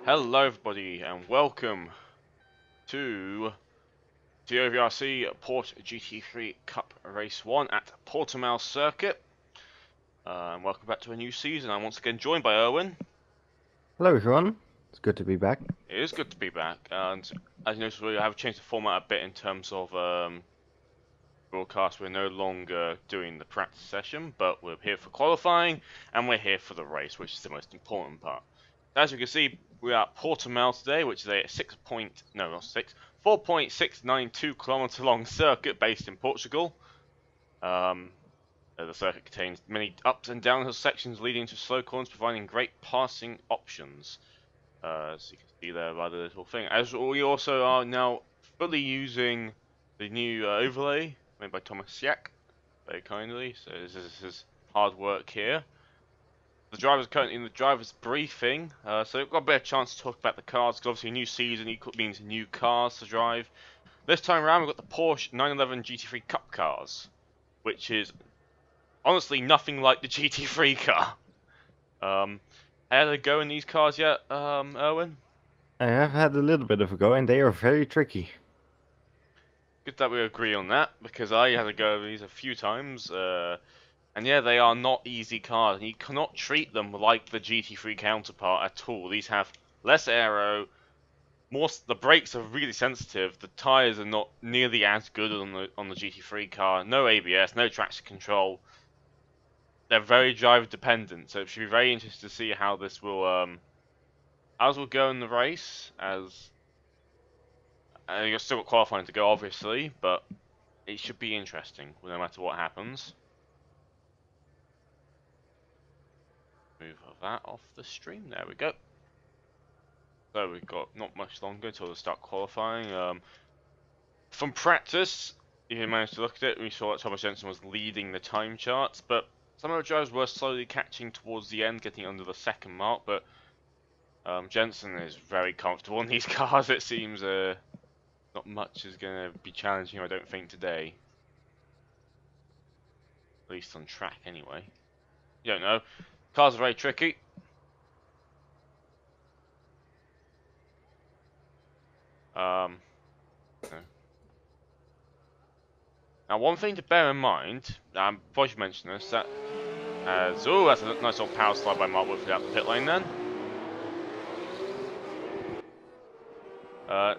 Hello everybody and welcome to the OVRC Porsche GT3 Cup Race 1 at Portimao circuit. And welcome back to a new season. I'm once again joined by Erwin. Hello everyone, it's good to be back. It is good to be back, and as you notice we have changed the format a bit in terms of broadcast. We're no longer doing the practice session, but we're here for qualifying and we're here for the race, which is the most important part. As you can see, we are at Portimao today, which is a 4.692 kilometer long circuit based in Portugal. The circuit contains many ups and downhill sections leading to slow corners, providing great passing options. As you can see there by the little thing. As we also are now fully using the new overlay made by Thomas Yak, very kindly. So this is his hard work here. The driver's currently in the driver's briefing, so we've got a better chance to talk about the cars, because obviously a new season means new cars to drive. This time around we've got the Porsche 911 GT3 Cup cars, which is honestly nothing like the GT3 car. Had a go in these cars yet, Erwin? I have had a little bit of a go and they are very tricky. Good that we agree on that, because I had a go of these a few times, and yeah, they are not easy cars, and you cannot treat them like the GT3 counterpart at all. These have less aero, the brakes are really sensitive, the tyres are not nearly as good on the GT3 car, no ABS, no traction control. They're very driver dependent, so it should be very interesting to see how this will go in the race, as you've still got qualifying to go, obviously, but it should be interesting no matter what happens. Move that off the stream. There we go. So we've got not much longer until they start qualifying. From practice, if you managed to look at it, we saw that Thomas Jensen was leading the time charts, but some of the drivers were slowly catching towards the end, getting under the second mark, but Jensen is very comfortable in these cars, it seems. Not much is going to be challenging, I don't think, today. At least on track, anyway. You don't know. Cars are very tricky. Okay. Now, one thing to bear in mind, before you mention this, that that's a nice little power slide by Mark Woodford out the pit lane then.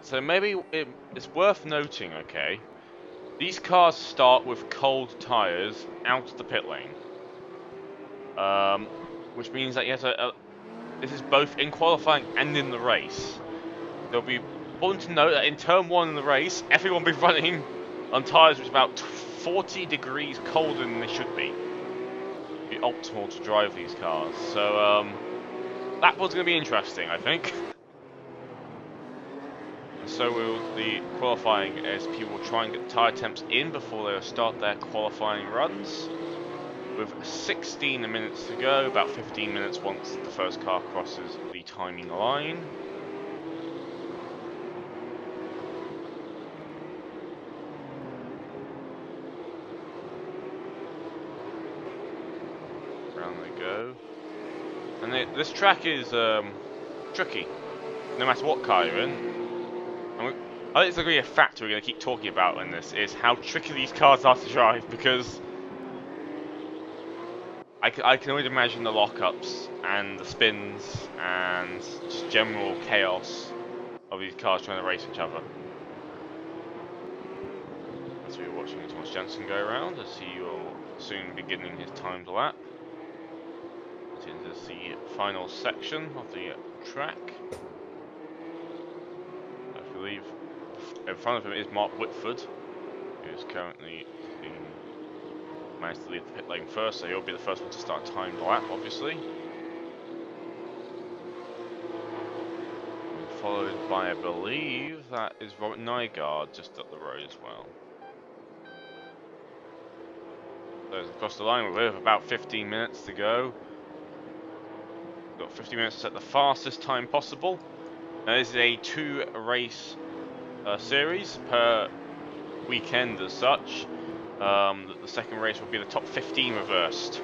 So maybe it's worth noting, okay, these cars start with cold tyres out of the pit lane. Which means that you have to, this is both in qualifying and in the race. There'll be important to note that in turn 1 in the race, everyone will be running on tyres which are about 40 degrees colder than they should be. It'd be optimal to drive these cars. So that one's going to be interesting, I think. So will the qualifying, as people will try and get tyre temps in before they start their qualifying runs. With 16 minutes to go, about 15 minutes once the first car crosses the timing line. Around they go. And this track is tricky, no matter what car you're in. I think it's going to be a factor we're going to keep talking about in this, is how tricky these cars are to drive, because I can only imagine the lockups and the spins and just general chaos of these cars trying to race each other. As we're watching Thomas Jensen go around, as he will soon be beginning his timed lap. It is the final section of the track. I believe in front of him is Mark Whitford, who is currently managed to leave the pit lane first, so he'll be the first one to start timed lap, obviously. Followed by, I believe, that is Robert Nygaard just up the road as well. So across the line we have about 15 minutes to go. We've got 15 minutes to set the fastest time possible. Now, this is a 2-race series per weekend as such. The second race will be the top 15 reversed.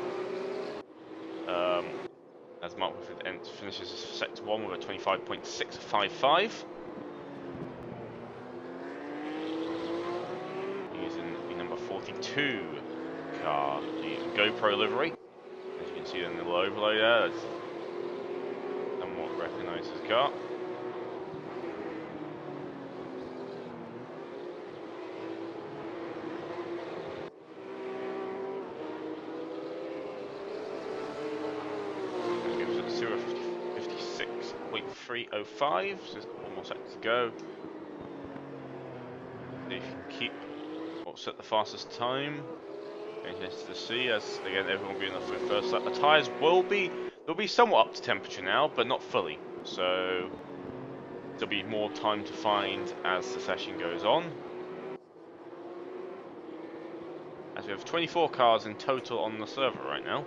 as Mark Whitford finishes sector 1 with a 25.655. Using the number 42 car, the GoPro livery. As you can see in the little overlay there, that's somewhat recognises the car. That gives it 0.56.305, so there's one more sector to go. See if you can keep or set the fastest time. Interested to see, as again everyone will be in the first lap. The tyres they'll be somewhat up to temperature now, but not fully. So there'll be more time to find as the session goes on. As we have 24 cars in total on the server right now.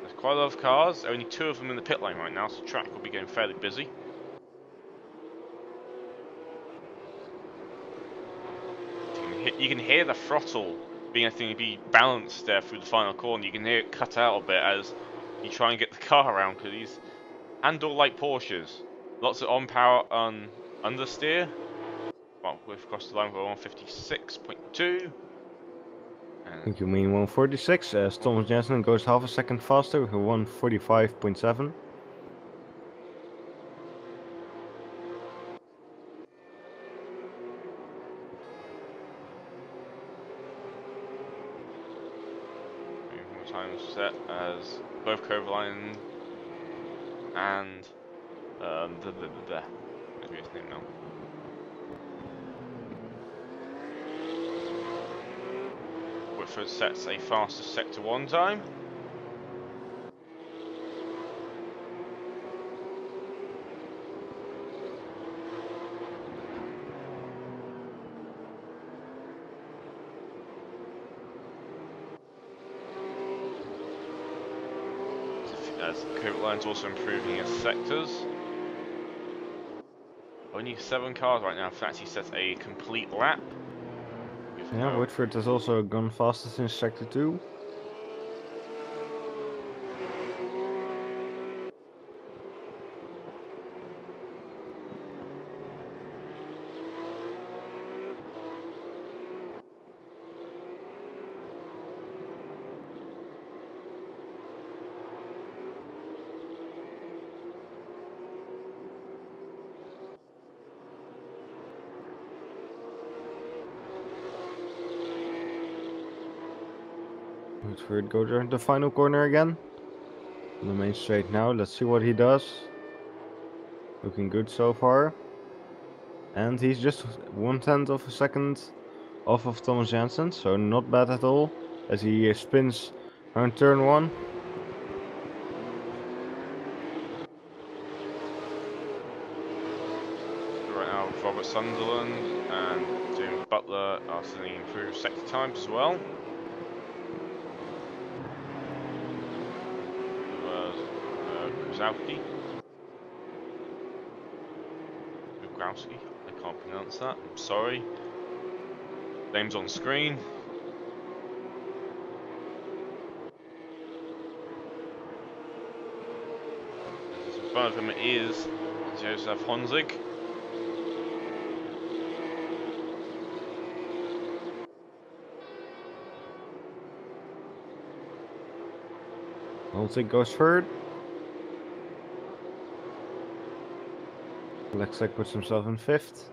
There's quite a lot of cars, only 2 of them in the pit lane right now, so the track will be getting fairly busy. You can hear the throttle being to be balanced there through the final corner. You can hear it cut out a bit as you try and get the car around, because these handle like Porsches. Lots of on power on understeer. Well, we've crossed the line for 156.2. I think you mean 146, as Thomas Jensen goes half a second faster with 145.7. Time set as both Coverline and I'll give his name now. Whitford sets a faster sector 1 time. As Coverline's also improving his sectors. Only 7 cars right now. Fancy sets a complete lap. Yeah, Whitford has also gone fastest in sector 2. Whitford goes around the final corner again. On the main straight now, let's see what he does. Looking good so far. And he's just 1/10 of a second off of Thomas Jansen, so not bad at all. As he spins around turn 1. Right now, Robert Sunderland and James Butler are seeing improved sector times as well. Krasowski. Growski. I can't pronounce that. I'm sorry. Name's on screen. In front of him is Josef Honzig. Honzig goes third. Lexek puts himself in 5th.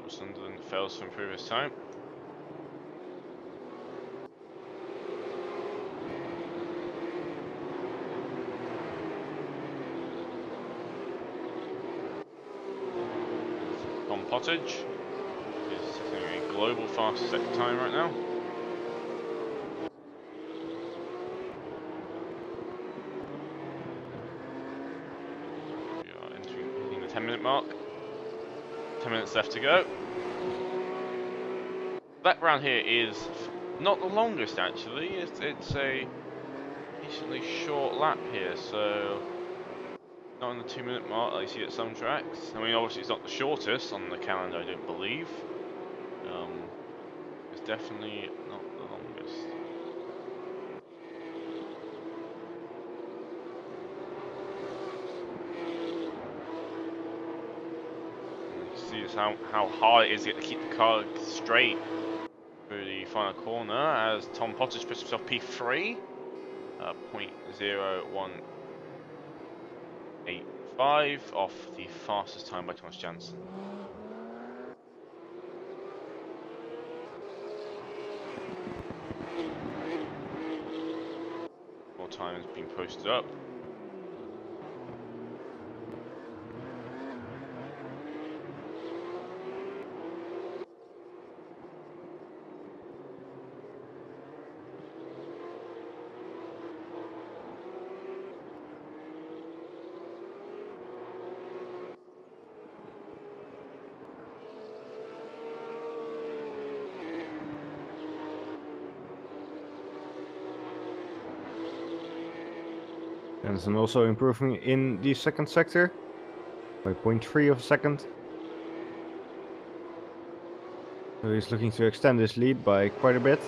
Sunderland fails to improve his time. Tom Pottage is setting a global fastest sector time right now. We are entering 10-minute mark. 10 minutes left to go. That round here is not the longest actually. It's a decently short lap here, so not on the 2-minute mark like you see at some tracks. I mean, obviously it's not the shortest on the calendar, I don't believe. It's definitely not the longest. You see how hard it is to keep the car straight through the final corner as Tom Potter's puts himself P3. 0.0185 off the fastest time by Thomas Janssen. More time has been posted up. Jensen also improving in the second sector by 0.3 of a second. So he's looking to extend his lead by quite a bit.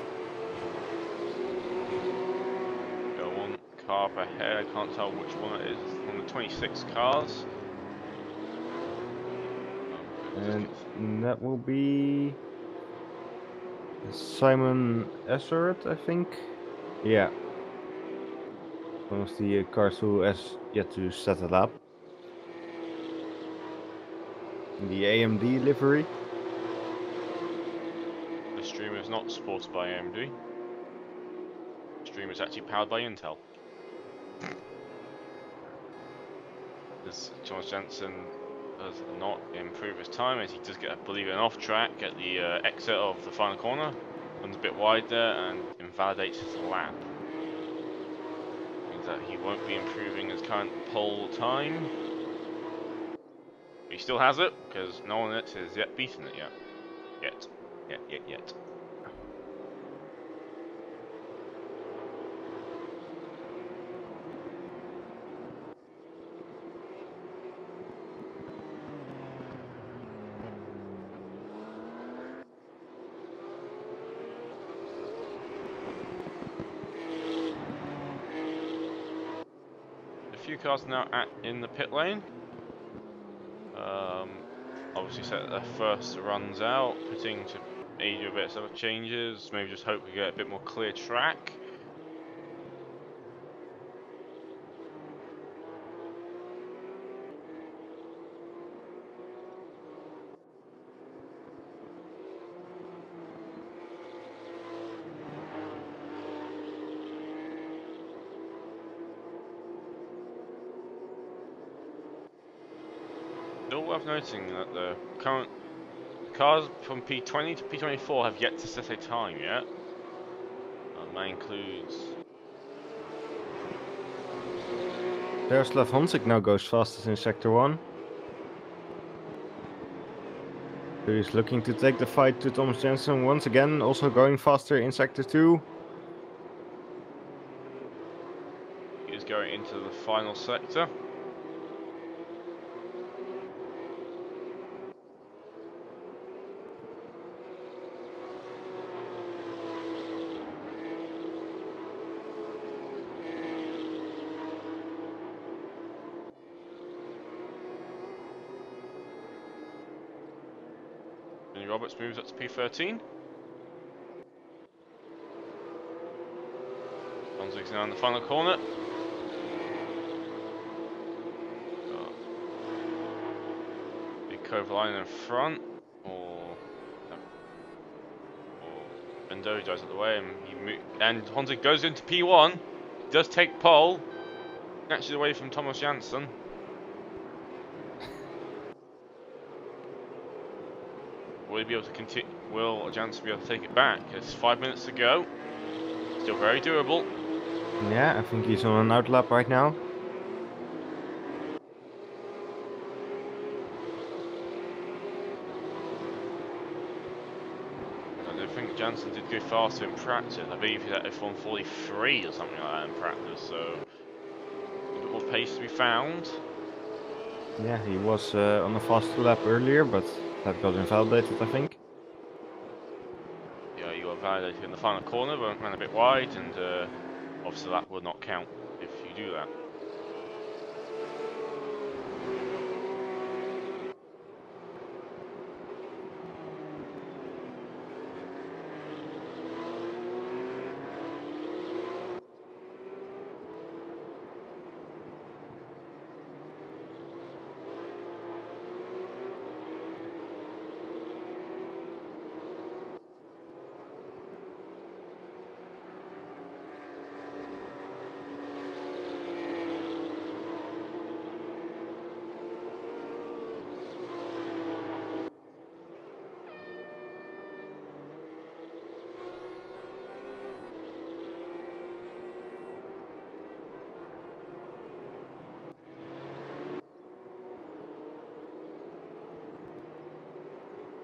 Got one car up ahead, I can't tell which one it is. It's one of the 26 cars. And that will be Simon Essert, I think. Yeah. One of the cars who has yet to set it up. In the AMD livery. The streamer is not supported by AMD. The streamer is actually powered by Intel. As Thomas Janssen does not improve his time, as he does get, I believe, an off track at the exit of the final corner. Runs a bit wide there and invalidates his lap. Means that he won't be improving his current pole time. But he still has it, because no one else has yet beaten it yet. Yet. A few cars now in the pit lane. Obviously set their first runs out, pitting to aid you a bit of changes, maybe just hope we get a bit more clear track. Still worth noting that the current cars from P20 to P24 have yet to set a time yet. That includes Jaroslav Honzik now goes fastest in Sector 1. So he's looking to take the fight to Thomas Janssen once again, also going faster in Sector 2. he is going into the final sector. Roberts moves up to P13. Honzig's now in the final corner. Got big Kovalainen in front, or Bendo goes out the way, and Honzig goes into P1. He does take pole, snatches away from Thomas Janssen. Will he be able to continue? Will Janssen be able to take it back? It's 5 minutes to go. Still very doable. Yeah, I think he's on an outlap right now. think Jansen did go faster in practice. I believe he's at F143 or something like that in practice, so a bit more pace to be found. Yeah, he was on a faster lap earlier, but that got invalidated, I think. Yeah, you got validated in the final corner, but ran a bit wide, and obviously that would not count if you do that.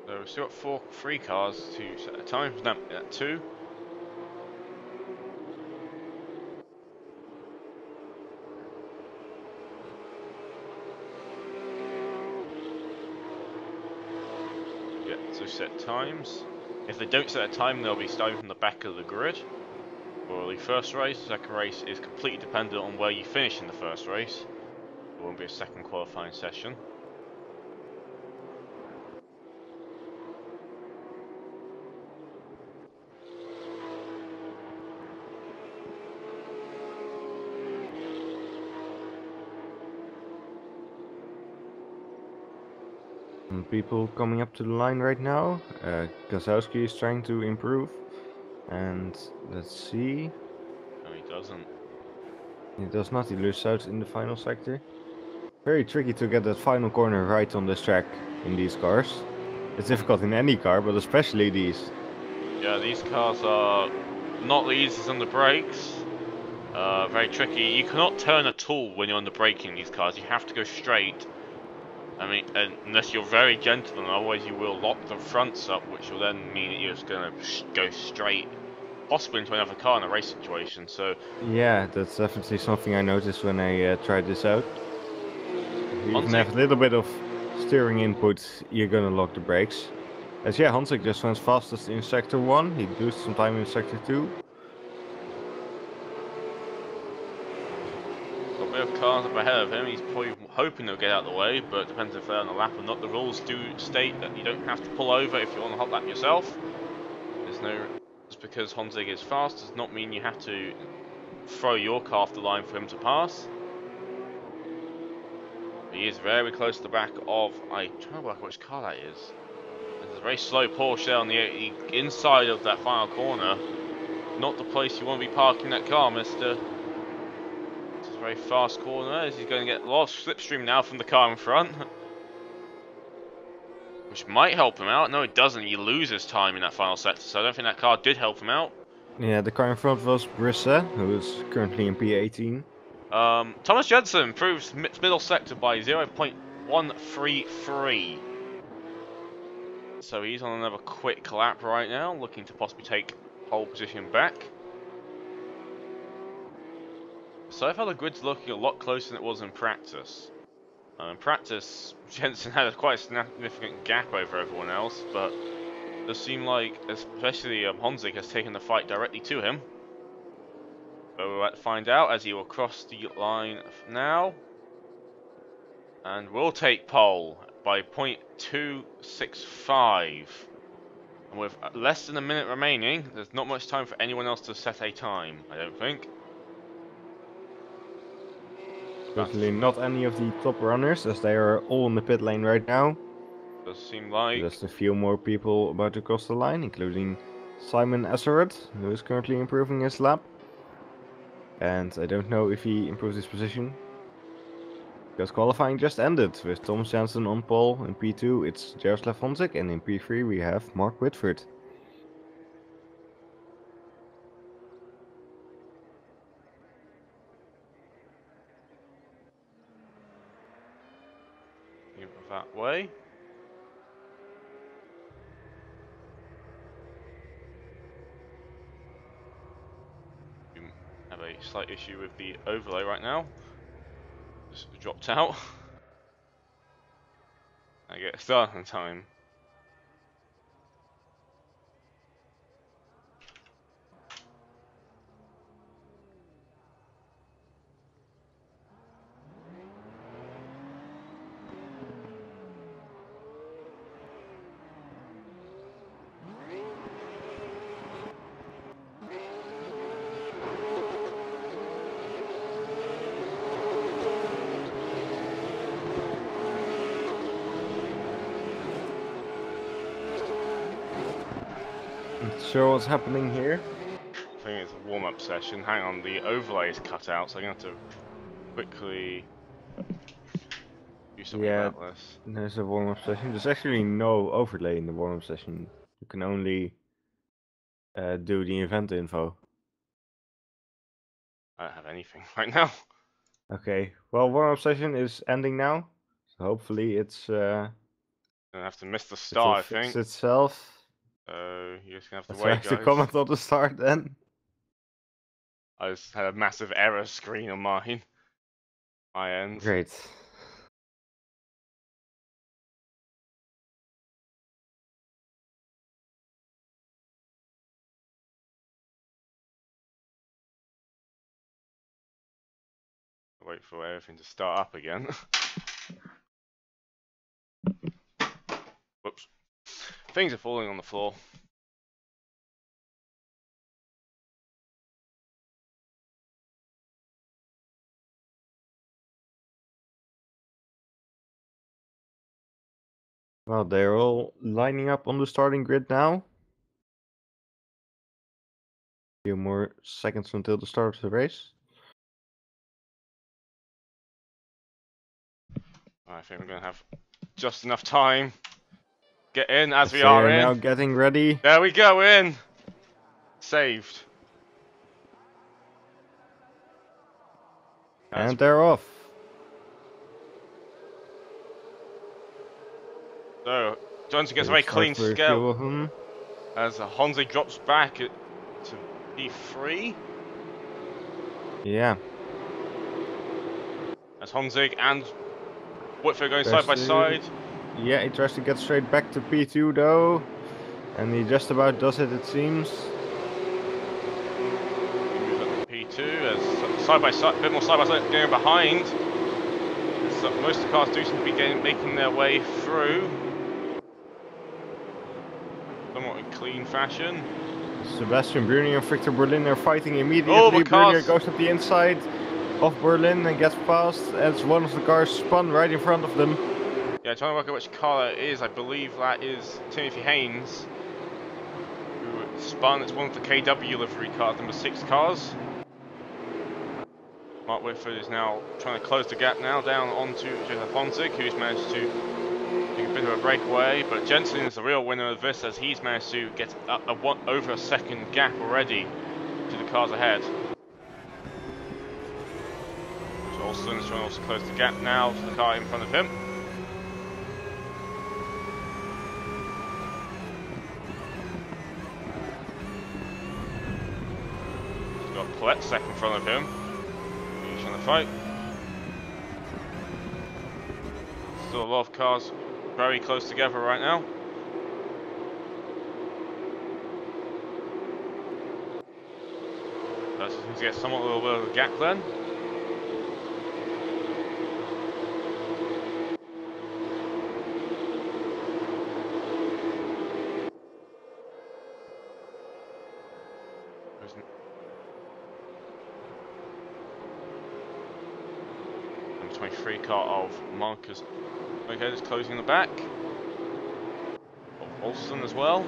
So we've still got three cars to set a time. No, 2. Yeah, so set times. If they don't set a time, they'll be starting from the back of the grid. For the first race, the second race is completely dependent on where you finish in the first race. There won't be a second qualifying session. And people coming up to the line right now. Gazowski is trying to improve. And let's see. No, he doesn't. He does not, he loses out in the final sector. Very tricky to get that final corner right on this track in these cars. It's difficult in any car, but especially these. Yeah, these cars are not the easiest on the brakes. Very tricky. You cannot turn at all when you're on the braking in these cars. You have to go straight. I mean, unless you're very gentle, and otherwise you will lock the fronts up, which will then mean that you're just going to go straight, possibly into another car in a race situation. So Yeah, that's definitely something I noticed when I tried this out. If you even Hansik, have a little bit of steering input, you're gonna lock the brakes. As yeah, Hansik just went fastest in sector 1, he lose some time in sector 2. got a bit of cars up ahead of him. He's probably hoping they'll get out of the way, but depends if they're on the lap or not. The rules do state that you don't have to pull over if you're on a hot lap yourself. There's no, just because Hansik is fast does not mean you have to throw your car off the line for him to pass. He is very close to the back of, I don't know which car that is. There's a very slow Porsche there on the inside of that final corner. Not the place you want to be parking that car, mister. This is a very fast corner, as he's going to get a lot of slipstream now from the car in front. Which might help him out. No, it doesn't. He loses time in that final sector, so I don't think that car did help him out. Yeah, the car in front was Brissa, who is currently in P18. Thomas Jensen improves middle sector by 0.133. So he's on another quick lap right now, looking to possibly take pole position back. So far the grid's looking a lot closer than it was in practice. In practice, Jensen had quite a significant gap over everyone else, but it does seem like, especially Hansik has taken the fight directly to him. So we'll have to find out as he will cross the line now. And we'll take pole by 0.265. And with less than a minute remaining, there's not much time for anyone else to set a time, I don't think. Certainly not any of the top runners, as they are all in the pit lane right now. Does seem like Just a few more people about to cross the line, including Simon Esserud, who is currently improving his lap. And I don't know if he improves his position, because qualifying just ended with Thomas Jansen on pole. In P2 it's Jaroslav Hansik, and in P3 we have Mark Whitford. that way. a slight issue with the overlay right now. Just dropped out. I get a start on time. Not sure what's happening here. I think it's a warm-up session. Hang on, the overlay is cut out, so I'm going to have to quickly do something about this. There's a warm-up session. There's actually no overlay in the warm-up session. You can only do the event info. I don't have anything right now. Okay, well, warm-up session is ending now. So hopefully it's I'm gonna have to miss the it'll start, I fix think. itself. So you're just gonna have to Let's wait, have to guys. comment on the start then. I just had a massive error screen on my end. Great. Wait for everything to start up again. Whoops. Things are falling on the floor. Well, they're all lining up on the starting grid now. Few more seconds until the start of the race. I think we're gonna have just enough time. Get in as Yes, we they are are now in. getting ready. There we go, in. Saved. And they're off. So Johnson gets a Good very start clean for a few scale of them. as Honzi drops back to P3. Yeah. As Honzig and Whitfield going Tries side by to- side. Yeah, he tries to get straight back to P2 though. And he just about does it, it seems. He moves up to P2 as side by side, a bit more side by side going behind. As most of the cars do seem to be making their way through. Somewhat in clean fashion. Sebastian Bruni and Victor Berlin are fighting immediately. Oh, the Bruni cars. goes up the inside of Berlin and gets past as one of the cars spun right in front of them. Yeah, trying to work out which car that is. I believe that is Timothy Haynes, who spun. It's one of the KW livery cars, number 6 cars. Mark Whitford is now trying to close the gap now down onto Joseph Honzig, who's managed to take a bit of a breakaway. But Jensen is the real winner of this, as he's managed to get over a second gap already to the cars ahead. So Olsen is trying to also close the gap now to the car in front of him. He's got Poletsek in front of him. He's trying to fight. Still a lot of cars very close together right now. That's going to get somewhat a little bit of a gap then. Number 23 car of Marcus. Okay, it's closing in the back. Of Olsen as well.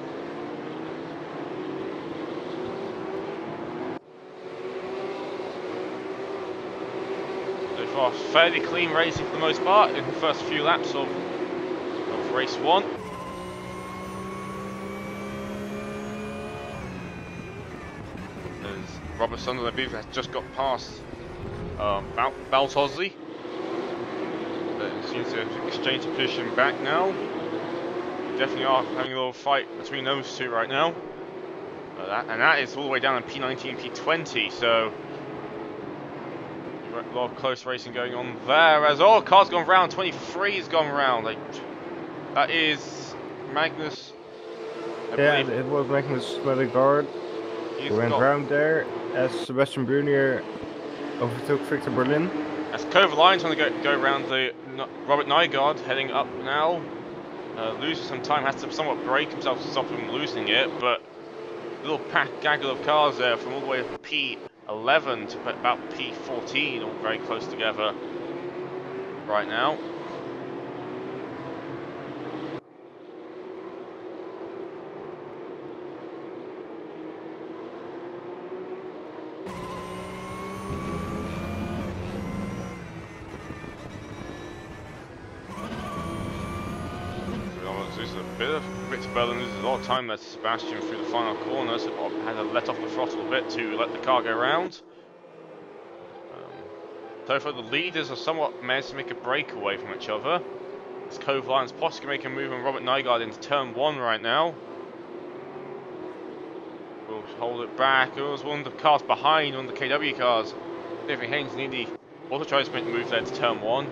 So far, fairly clean racing for the most part in the first few laps of race 1. As Robertson, I believe, has just got past Baltozzi. Seems to have exchanged position back now. Definitely are having a little fight between those two right now. And that is all the way down in P19, P20, so a lot of close racing going on there. As all cars gone round, 23's gone round. Like, that is Magnus. I believe it was Magnus Smedegaard. He went round there as Sebastian Brunier overtook Victor Berlin. As Kovalainen trying to go around the Robert Nygaard, heading up now. Loses some time, has to somewhat break himself to stop him losing it, but a little gaggle of cars there from all the way from P11 to about P14, all very close together right now. Berlin loses a lot of time there to Sebastian through the final corner, so had to let off the throttle a bit to let the car go round. So far the leaders are somewhat managed to make a breakaway from each other. As Kovalainen's possibly making a move on Robert Nygaard into turn 1 right now. We'll hold it back. It was one of the cars behind, one of the KW cars. David Haynes and Indy also tries to make the move there to turn 1.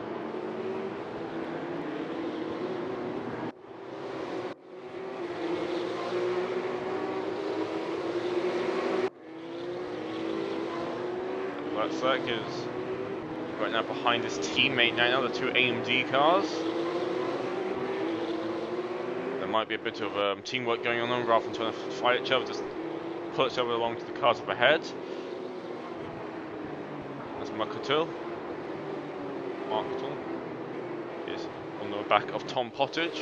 Leclerc is right now behind his teammate now, the two AMD cars. There might be a bit of teamwork going on rather than trying to fight each other, just pull each other along to the cars up ahead. That's Marketel is on the back of Tom Pottage.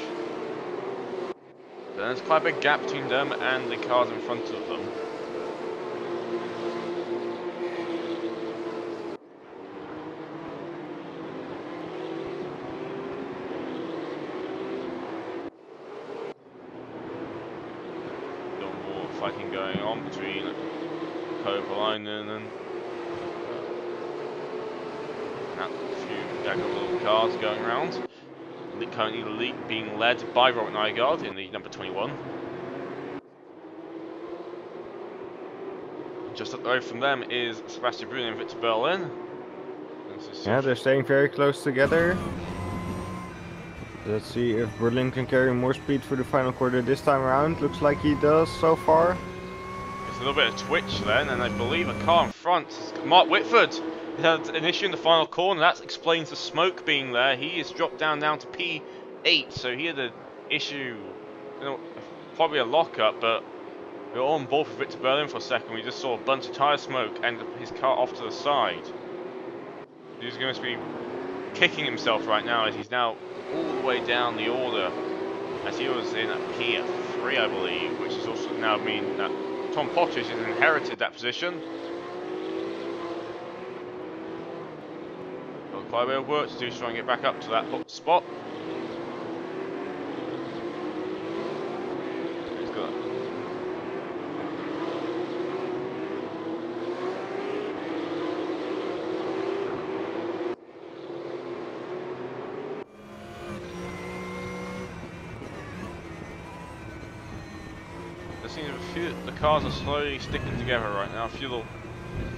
There's quite a big gap between them and the cars in front of them. Fighting going on between Kovalainen and a few gaggle little cars going around. Currently the lead being led by Robert Nygaard in the number 21. Just up the road from them is Sebastian Brunier and Victor Berlin. Yeah, they're staying very close together. Let's see if Berlin can carry more speed for the final quarter this time around. Looks like he does so far. It's a little bit of twitch then, and I believe a car in front is Mark Whitford. He had an issue in the final corner. That explains the smoke being there. He is dropped down to P8, so he had an issue, probably a lockup, but we were on board for Victor Berlin for a second. We just saw a bunch of tyre smoke and his car off to the side. He's going to be kicking himself right now as he's now all the way down the order, as he was in P3, I believe, which is also now mean that Tom Pottage has inherited that position. Got quite a bit of work to do to try and get back up to that spot. He's got the cars are slowly sticking together right now. A few little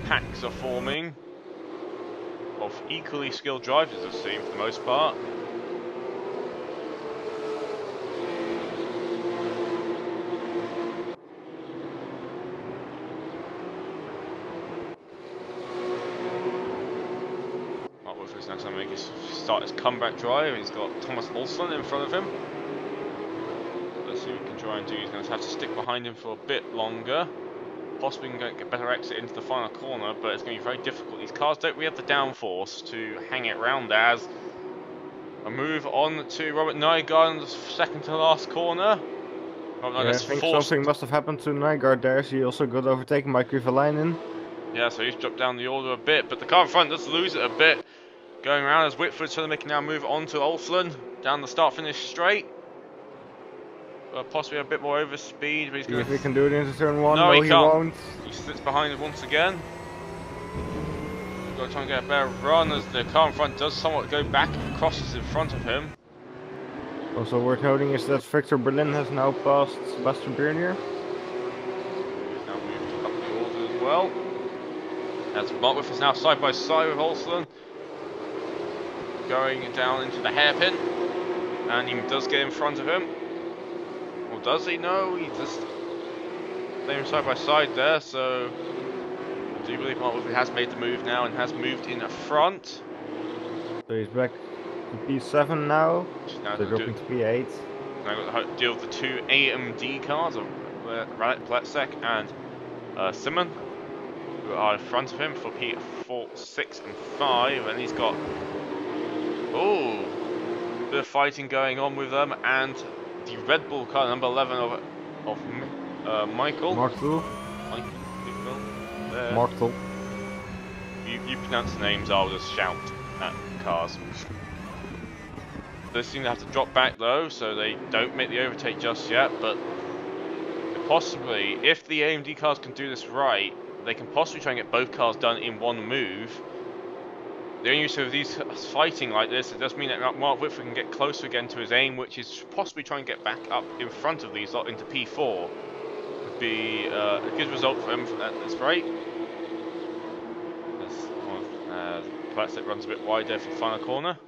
packs are forming of equally skilled drivers, it seems, for the most part. Mark Woodford's now going to start his comeback drive. He's got Thomas Olsson in front of him. Let's see what we can try and do. He's going to have to stick behind him for a bit longer. Possibly can get a better exit into the final corner, but it's going to be very difficult. These cars don't really have the downforce to hang it round as. A move on to Robert Nygaard in the second to last corner. I think something must have happened to Nygaard there. He also got overtaken by Kovalainen. Yeah, so he's dropped down the order a bit, but the car in front does lose it a bit. Going around as Whitford's trying to make now move on to Olsson down the start-finish straight. Possibly a bit more over speed, but he's going to... See if he can do it into turn 1. No, he can't. Won't. He sits behind it once again. We've got to try and get a better run as the car in front does somewhat go back and crosses in front of him. Also worth noting is that Victor Berlin has now passed Sebastian Brunier. He's now moved up the order as well. As Martwiff is now side by side with Olsen, going down into the hairpin, and he does get in front of him. Or does he? No, he just staying side by side there, so I do believe Martwiff has made the move now and has moved in front. So he's back to P7 now. Now They're dropping to P8. Now got to deal with the two AMD cars of Pletzek and Simon, who are in front of him for P4, 6, and 5, and he's got bit of fighting going on with them, and the Red Bull car number 11 of Michael. Martel. Martel. You pronounce the names, I'll just shout at cars. They seem to have to drop back though, so they don't make the overtake just yet, but possibly, if the AMD cars can do this right, they can possibly try and get both cars done in one move. The only use of these fighting like this, it does mean that Mark Whitford can get closer again to his aim, which is possibly try and get back up in front of these lot into P4. Would be a good result for him at this rate. As Pletzek runs a bit wide there for the final corner.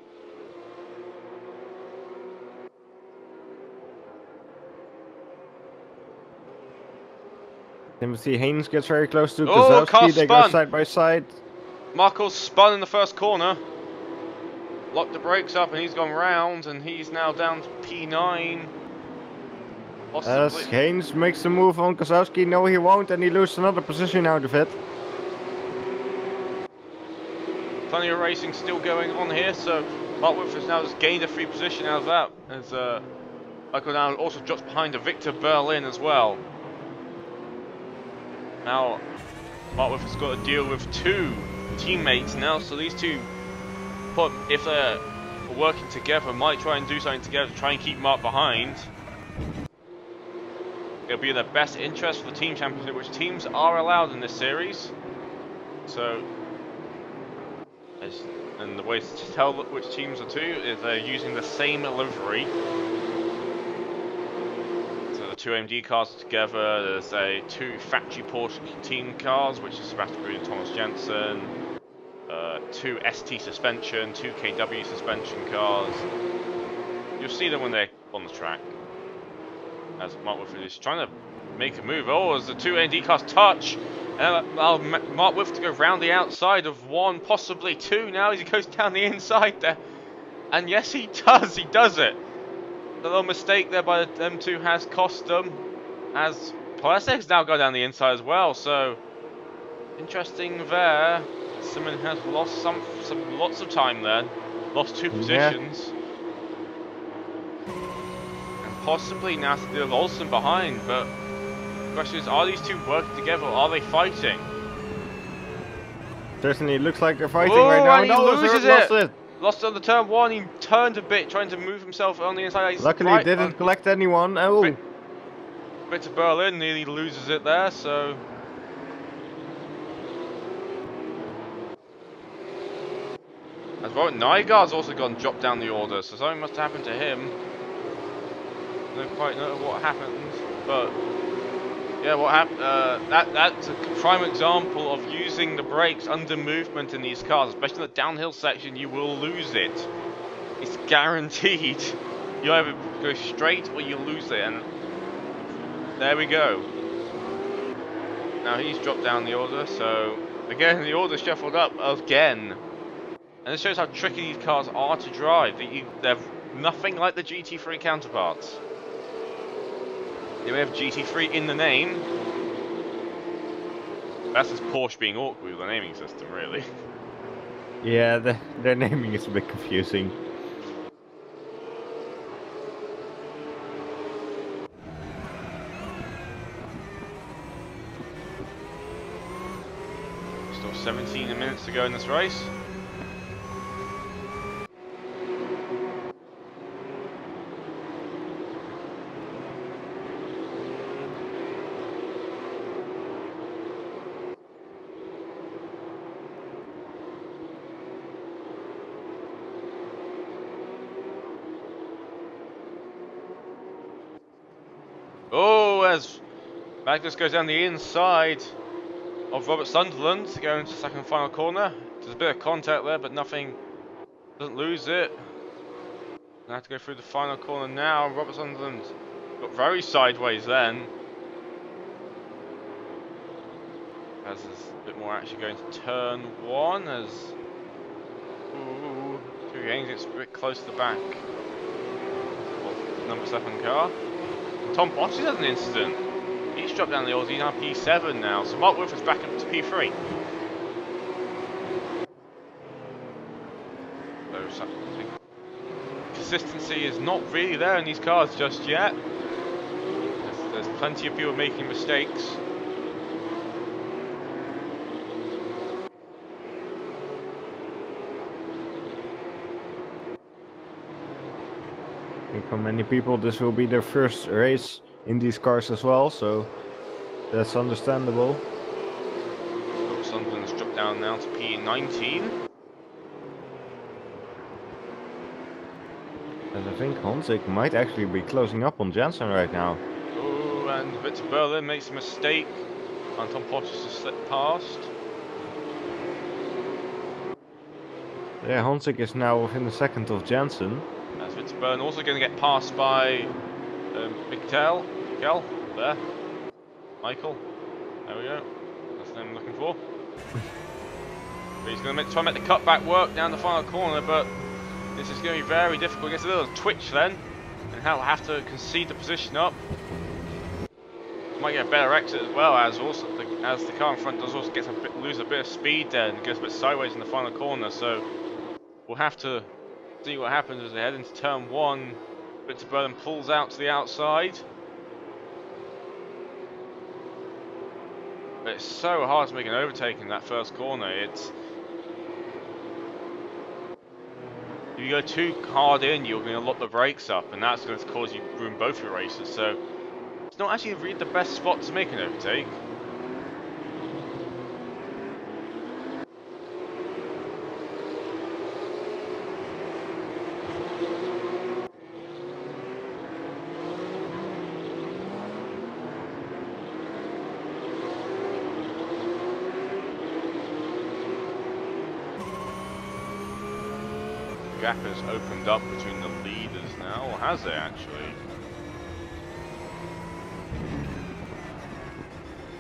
Timothy Haynes gets very close to Kozlowski. They go side by side. Marco's spun in the first corner. Locked the brakes up and he's gone round and he's now down to P9. As Haynes makes the move on Kozlowski, no he won't, and he loses another position out of it. Plenty of racing still going on here, so Mark Whitford has now just gained a free position out of that. As Michael now also drops behind a Victor Berlin as well. Now, Mark Whitford's got to deal with two teammates now, so these two, if they're working together, might try and do something together to try and keep Mark behind. It'll be in their best interest for the team championship, which teams are allowed in this series. So, and the way to tell which teams are two is they're using the same livery. So the two AMD cars are together. There's two factory Porsche team cars, which is Sebastian Brun and Thomas Jensen. Two ST suspension, two KW suspension cars. You'll see them when they're on the track. As Mark Whitford is trying to make a move. Oh, as the two AMD cars touch. Allow Mark Whitford to go round the outside of one, possibly two now as he goes down the inside there. And yes, he does it. The little mistake there by them two has cost them. As Pletzek's now gone down the inside as well, so interesting there. Simon has lost lots of time there. Lost two positions. And possibly now to deal with Olsen behind, but the question is, are these two working together or are they fighting? Certainly looks like they're fighting right now. And he loses it. Lost on the turn one, he turned a bit, trying to move himself on the inside. Luckily didn't collect anyone. Oh. Bit of Berlin nearly loses it there, so. As well, Nygaard's also dropped down the order, so something must have happened to him. Don't quite know what happened, but yeah, what happened? That's a prime example of using the brakes under movement in these cars, especially in the downhill section. You will lose it. It's guaranteed. You either go straight or you lose it, and there we go. Now he's dropped down the order, so again the order shuffled up again. And this shows how tricky these cars are to drive. They're nothing like the GT3 counterparts. They may have GT3 in the name. That's just Porsche being awkward with the naming system, really. Yeah, their naming is a bit confusing. Still 17 minutes to go in this race. Oh, as Magnus goes down the inside. of Robert Sunderland to go into the second and final corner. There's a bit of contact there, but nothing, doesn't lose it. I have to go through the final corner now. Robert Sunderland got very sideways then. As there's a bit more action going to turn one as Two Gaines gets a bit close to the back of number 7 car. Tom Bottas has an incident. He's dropped down the old, he's on P7 now, so Mark Wilford's back up to P3. So, consistency is not really there in these cars just yet. There's plenty of people making mistakes. I think for many people this will be their first race in these cars as well, so that's understandable. Sunderland's dropped down now to P19. And I think Honzik might actually be closing up on Jensen right now. Oh, and Victor Berlin makes a mistake. Anton Pottas has slipped past. Yeah, Honzik is now within a second of Jensen. As Victor Berlin also going to get passed by Mikel there. Michael. There we go. That's the name I'm looking for. But he's going to try and make the cutback work down the final corner, but this is going to be very difficult. Gets a little twitch then, and he'll have to concede the position up. Might get a better exit as well, as the car in front does also lose a bit of speed there and gets a bit sideways in the final corner. So we'll have to see what happens as they head into turn one. Victor Berlin pulls out to the outside. But it's so hard to make an overtake in that first corner. If you go too hard in, you're going to lock the brakes up, and that's going to cause you to ruin both your races. So it's not actually really the best spot to make an overtake. The gap has opened up between the leaders now, or has it actually?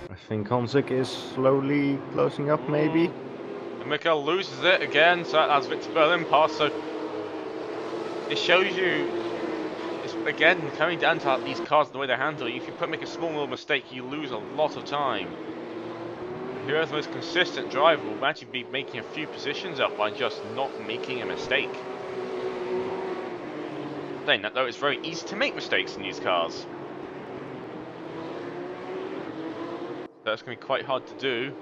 I think Honzik is slowly closing up, maybe. And Mikel loses it again, so that's Victor Berlin pass. So it shows you, it's again coming down to these cars, the way they handle it. If you make a small little mistake, you lose a lot of time. Whoever's the most consistent driver will actually be making a few positions up by just not making a mistake. Saying that though, it's very easy to make mistakes in these cars. That's going to be quite hard to do.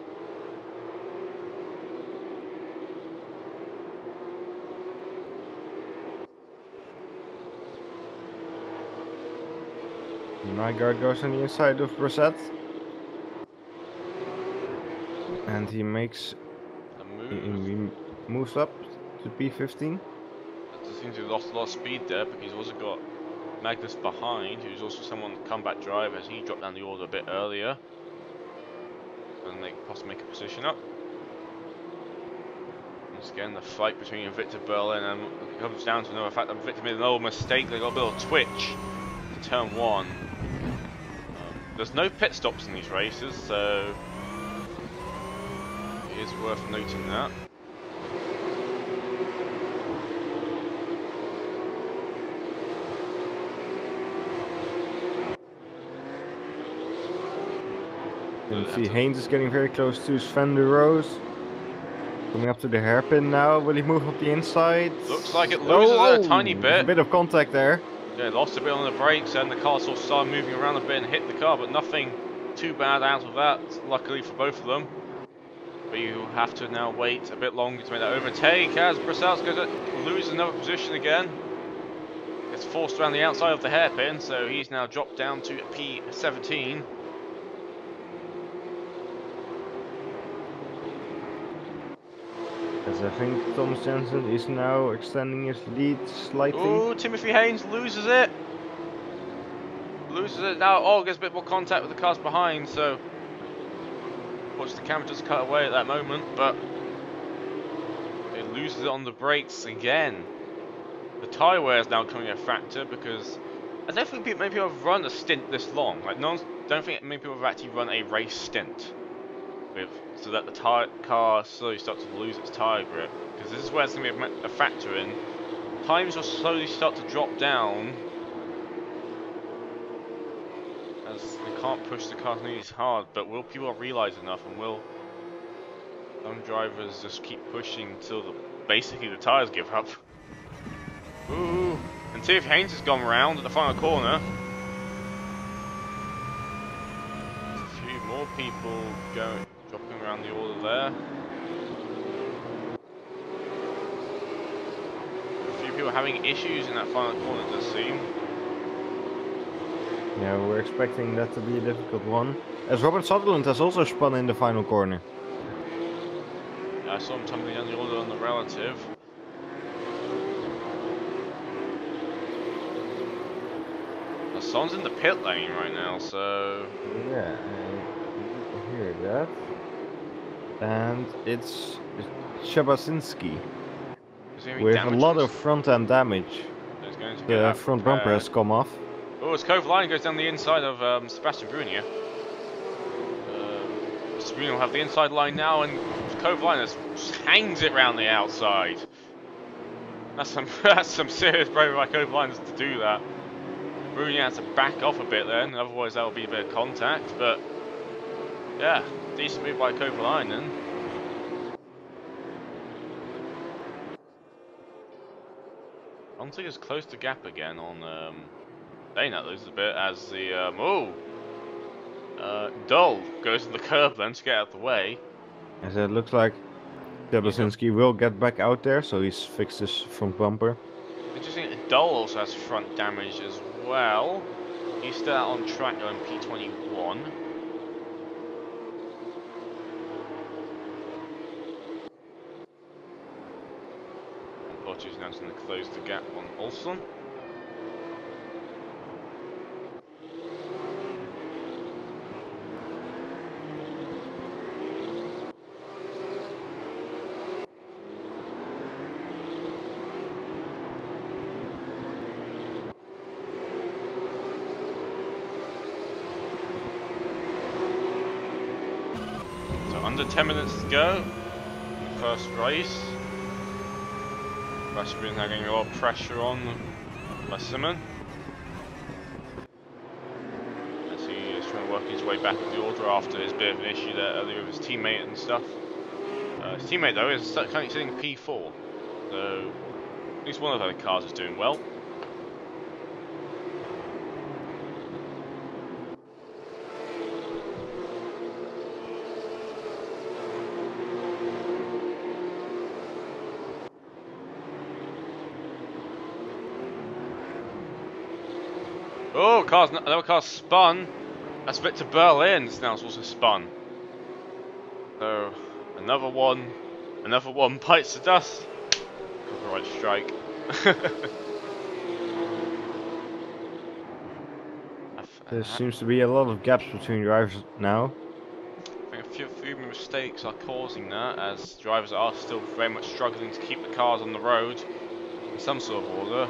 Nygaard goes on the inside of Brissett. And he makes A move. he moves up to P15. It seems to have lost a lot of speed there, but he's also got Magnus behind, who's also someone comeback driver, as he dropped down the order a bit earlier. And they possibly make a position up. Once again, the fight between Victor Berlin, and it comes down to another fact that Victor made an old mistake. They got a little twitch to turn one. There's no pit stops in these races, so it is worth noting that. You can see Haynes is getting very close to Sven de Roos. Coming up to the hairpin now. Will he move up the inside? Looks like it loses it a tiny There's bit. a bit of contact there. Yeah, lost a bit on the brakes, and the car sort of started moving around a bit and hit the car, but nothing too bad out of that, luckily for both of them. But you have to now wait a bit longer to make that overtake, as Brissell's going to lose another position again. Gets forced around the outside of the hairpin, so he's now dropped down to P17. As I think Thomas Jensen is now extending his lead slightly. Ooh, Timothy Haynes loses it. Loses it now. Oh, gets a bit more contact with the cars behind, so Watch the camera just cut away at that moment, but it loses it on the brakes again. The tyre wear is now coming a factor because I don't think many people have run a stint this long. Like, don't think many people have actually run a race stint with so that the car slowly starts to lose its tyre grip. Because this is where it's going to be a factor in. Times will slowly start to drop down as they can't push the car nearly as hard. But will people realise enough, and will some drivers just keep pushing until basically the tyres give up? Ooh, and Tiff Haynes has gone round at the final corner. There's a few more people dropping around the order there. A few people having issues in that final corner, it does seem. Yeah, we're expecting that to be a difficult one. As Robert Sutherland has also spun in the final corner. I saw him tumbling down the order on the relative. Son's in the pit lane right now, so... Yeah, I hear that. And it's Shabasinski with a lot of front end damage. The front bumper has come off. Oh, as Kovalainen goes down the inside of Sebastian Brunier. Mr. Brunier will have the inside line now, and Kovalainen just hangs it round the outside. That's some serious bravery by Kovalainen to do that. Brunier has to back off a bit then, otherwise that will be a bit of contact, but yeah, decent move by Kovalainen. Ontic is close to gap again on Dana loses a bit as the Dull goes to the curb then to get out of the way. As it looks like Shabasinski will get back out there, so he's fixed his front bumper. Interesting, Dull also has front damage as well. He's still out on track on P21. Porsche is now going to close the gap on Olsen. Under 10 minutes to go in the first race. Sebastian now getting a lot of pressure on by Simon. As he is trying to work his way back up the order after his bit of an issue there earlier with his teammate and stuff. His teammate though is currently sitting P4, so at least one of the other cars is doing well. Oh, another car spun. That's Victor Berlin's now also spun. So another one bites the dust. Copyright strike. There seems to be a lot of gaps between drivers now. I think a few mistakes are causing that, as drivers are still very much struggling to keep the cars on the road in some sort of order.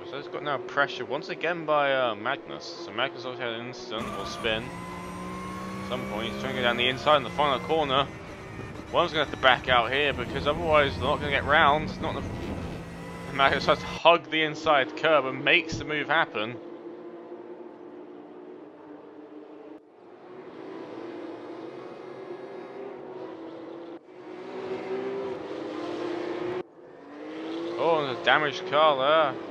So it's got now pressure once again by Magnus. So Magnus also had an incident or spin. At some point he's trying to go down the inside in the final corner. One's going to have to back out here because otherwise they're not going to get round. It's not the... Magnus has to hug the inside curb and makes the move happen. Oh, and a damaged car there.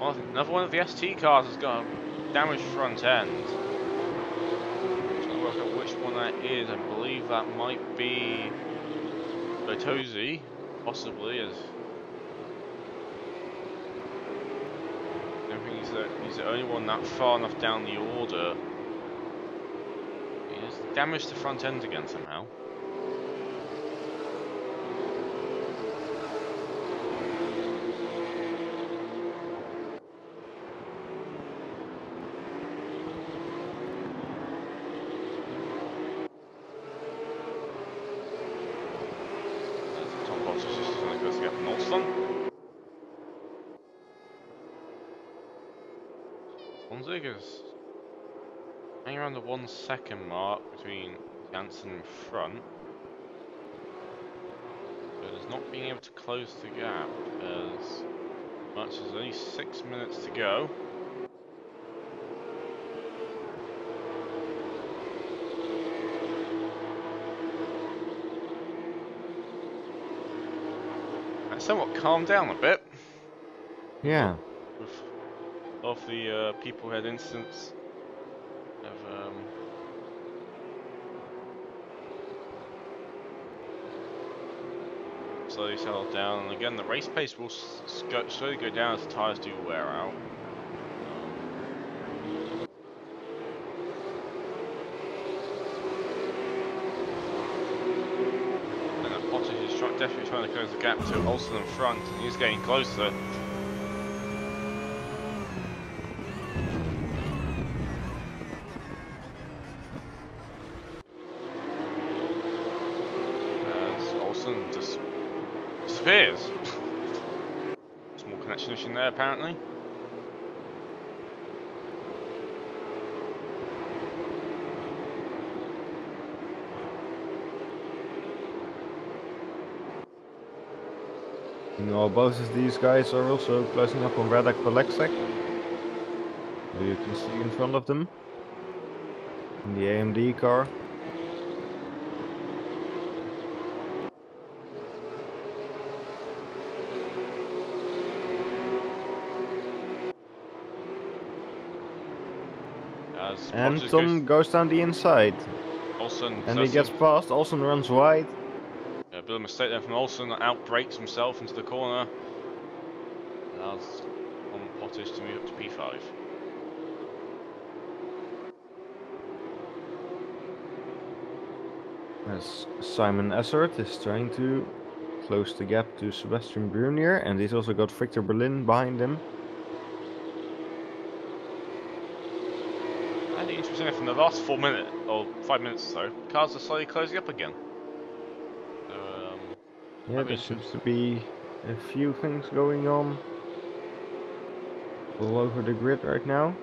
Another one of the ST cars has got a damaged front end. Trying to work out which one that is. I believe that might be Bertozzi, possibly. As I don't think he's the only one that far enough down the order. He has damaged the front end again somehow. goes to get from Olsen. Honzig is hanging around the 1 second mark between Janssen and front. But is not being able to close the gap as much as only 6 minutes to go. And somewhat calmed down a bit. Yeah. With of the people who had incidents have slowly settled down, and again the race pace will slowly go down as the tyres do wear out. And that Potter is definitely trying to close the gap to Olsen in front, and he's getting closer. Just disappears. Small connection issue there, apparently. You know, both of these guys are also closing up on Radak Polexek. You can see in front of them in the AMD car. And Tom goes down the inside. Olsen and he gets past. Olsen runs wide. A bit of a mistake there from Olsen. Outbrakes himself into the corner. Allows Pottage to move up to P5. As Simon Essert is trying to close the gap to Sebastian Brunier, and he's also got Victor Berlin behind him. Interesting enough, in the last 4 minutes, or 5 minutes or so, cars are slowly closing up again. So, yeah, there seems to be a few things going on all over the grid right now.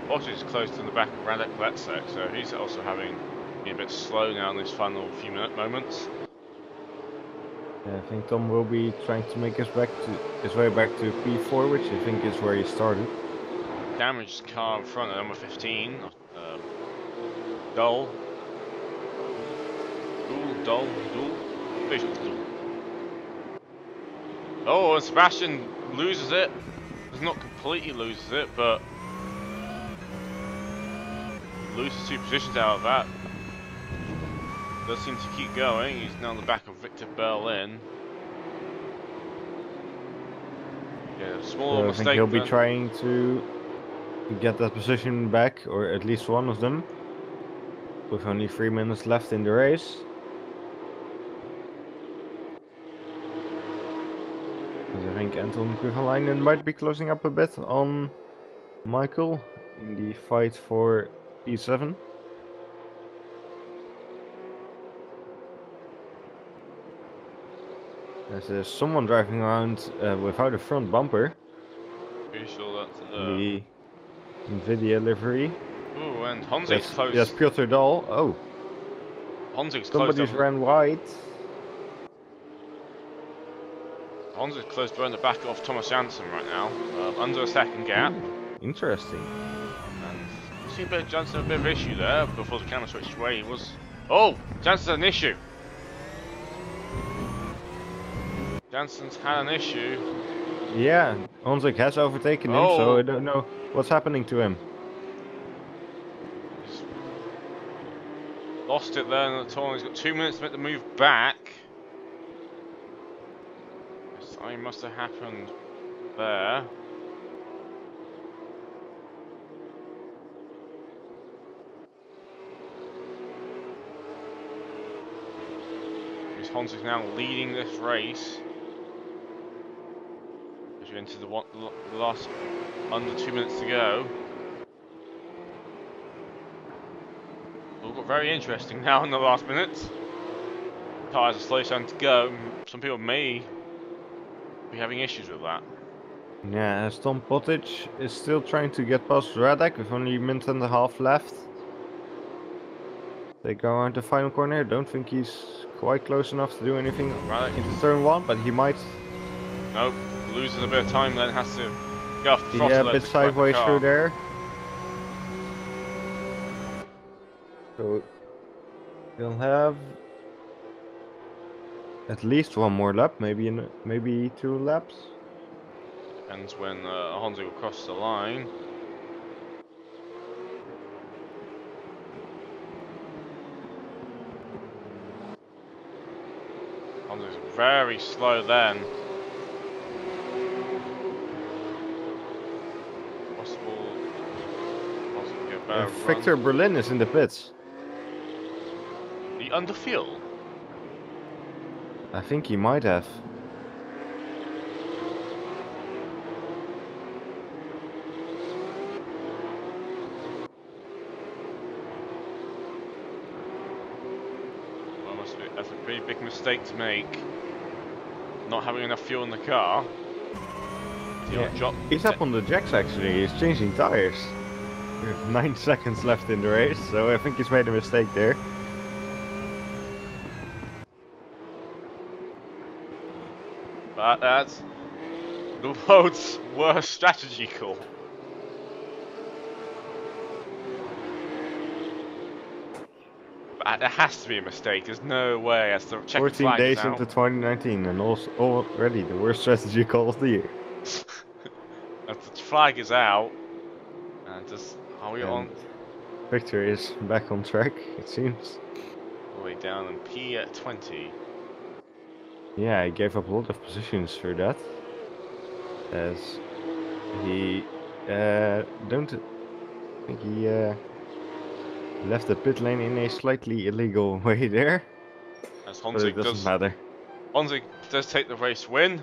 Potter is close to the back of Radek Letzek, so he's also been a bit slow now in this final few moments. Yeah, I think Tom will be trying to make his way back to P4, which I think is where he started. Damaged car in front of number 15. Dull. Visuals dull. Oh, and Sebastian loses it. Does not completely loses it, but loses 2 positions out of that. Does seem to keep going. He's now on the back of Victor Berlin. Yeah, small mistake. I think he'll be trying to get that position back, or at least one of them, with only 3 minutes left in the race. I think Anton Kovalainen might be closing up a bit on Michael in the fight for P7. There's someone driving around without a front bumper. Pretty sure that's the Nvidia livery. Oh, and Honzig's close. Yes, Piotr Dahl. Oh, Honzig's close. Somebody's ran wide. Honzig's close behind the back of Thomas Janssen right now, under a second gap. Interesting. And you see a bit of Janssen, a bit of issue there before the camera switched away. He was. Oh, Janssen's an issue. Janssen's had an issue. Yeah, Honzig has overtaken him, so I don't know what's happening to him. Lost it there in the tunnel. He's got 2 minutes to make the move back. Something must have happened there. Honza's now leading this race. As you're into the last under 2 minutes to go. All got very interesting now in the last minutes. Tyres are slow time to go. Some people may be having issues with that. Yeah, as Tom Pottage is still trying to get past Radek with only a minute and a half left. They go around the final corner. Don't think he's quite close enough to do anything into turn 1, but he might. Nope, loses a bit of time then, has to go off the throttle. Yeah, a bit sideways through there. So we'll have at least one more lap, maybe 2 laps. Depends when Honza will cross the line. Honza's very slow then. Possible to get better Victor Berlin is in the pits. The under fuel? I think he might have. Well, that's a pretty big mistake to make. Not having enough fuel in the car. Yeah. He's up on the jacks actually, he's changing tires. We have 9 seconds left in the race, so I think he's made a mistake there. But that's the world's worst strategy call. But it has to be a mistake, there's no way. As the check 14 days into 2019 and also already the worst strategy call of the year. As the flag is out, and just are we on? Victor is back on track, it seems. All the way down in P20. Yeah, he gave up a lot of positions for that. As he don't think he left the pit lane in a slightly illegal way there. As but it doesn't matter. Honza does take the race win.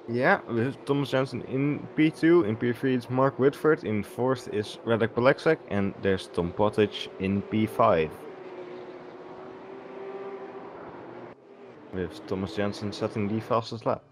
Yeah, with Thomas Jansen in P2, in P3 it's Mark Whitford, in 4th is Radek Polexek, and there's Tom Pottage in P5. With Thomas Jansen setting the fastest lap.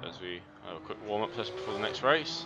As we have a quick warm-up session before the next race.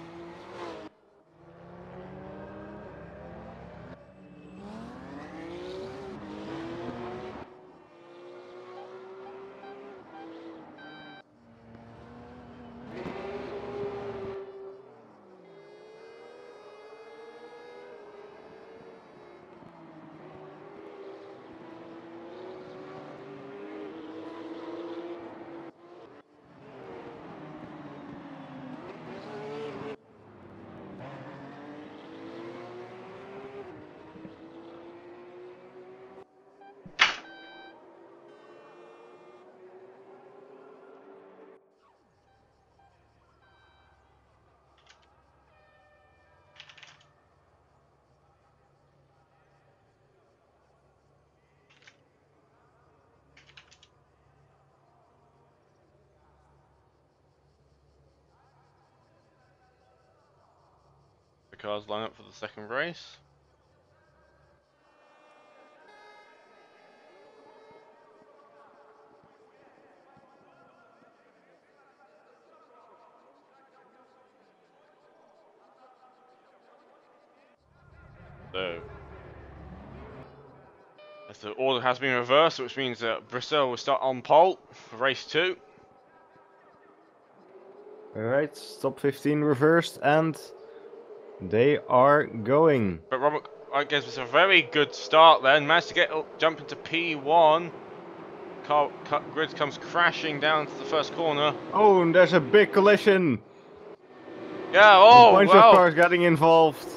The cars line up for the second race. So, as the order has been reversed, which means that Bristol will start on pole for race 2. Alright, stop 15 reversed and they are going. But Robert, I guess it's a very good start then. Managed to get jump into P1. Grid comes crashing down to the first corner. Oh, and there's a big collision. Yeah, A oh, bunch of wow. cars getting involved.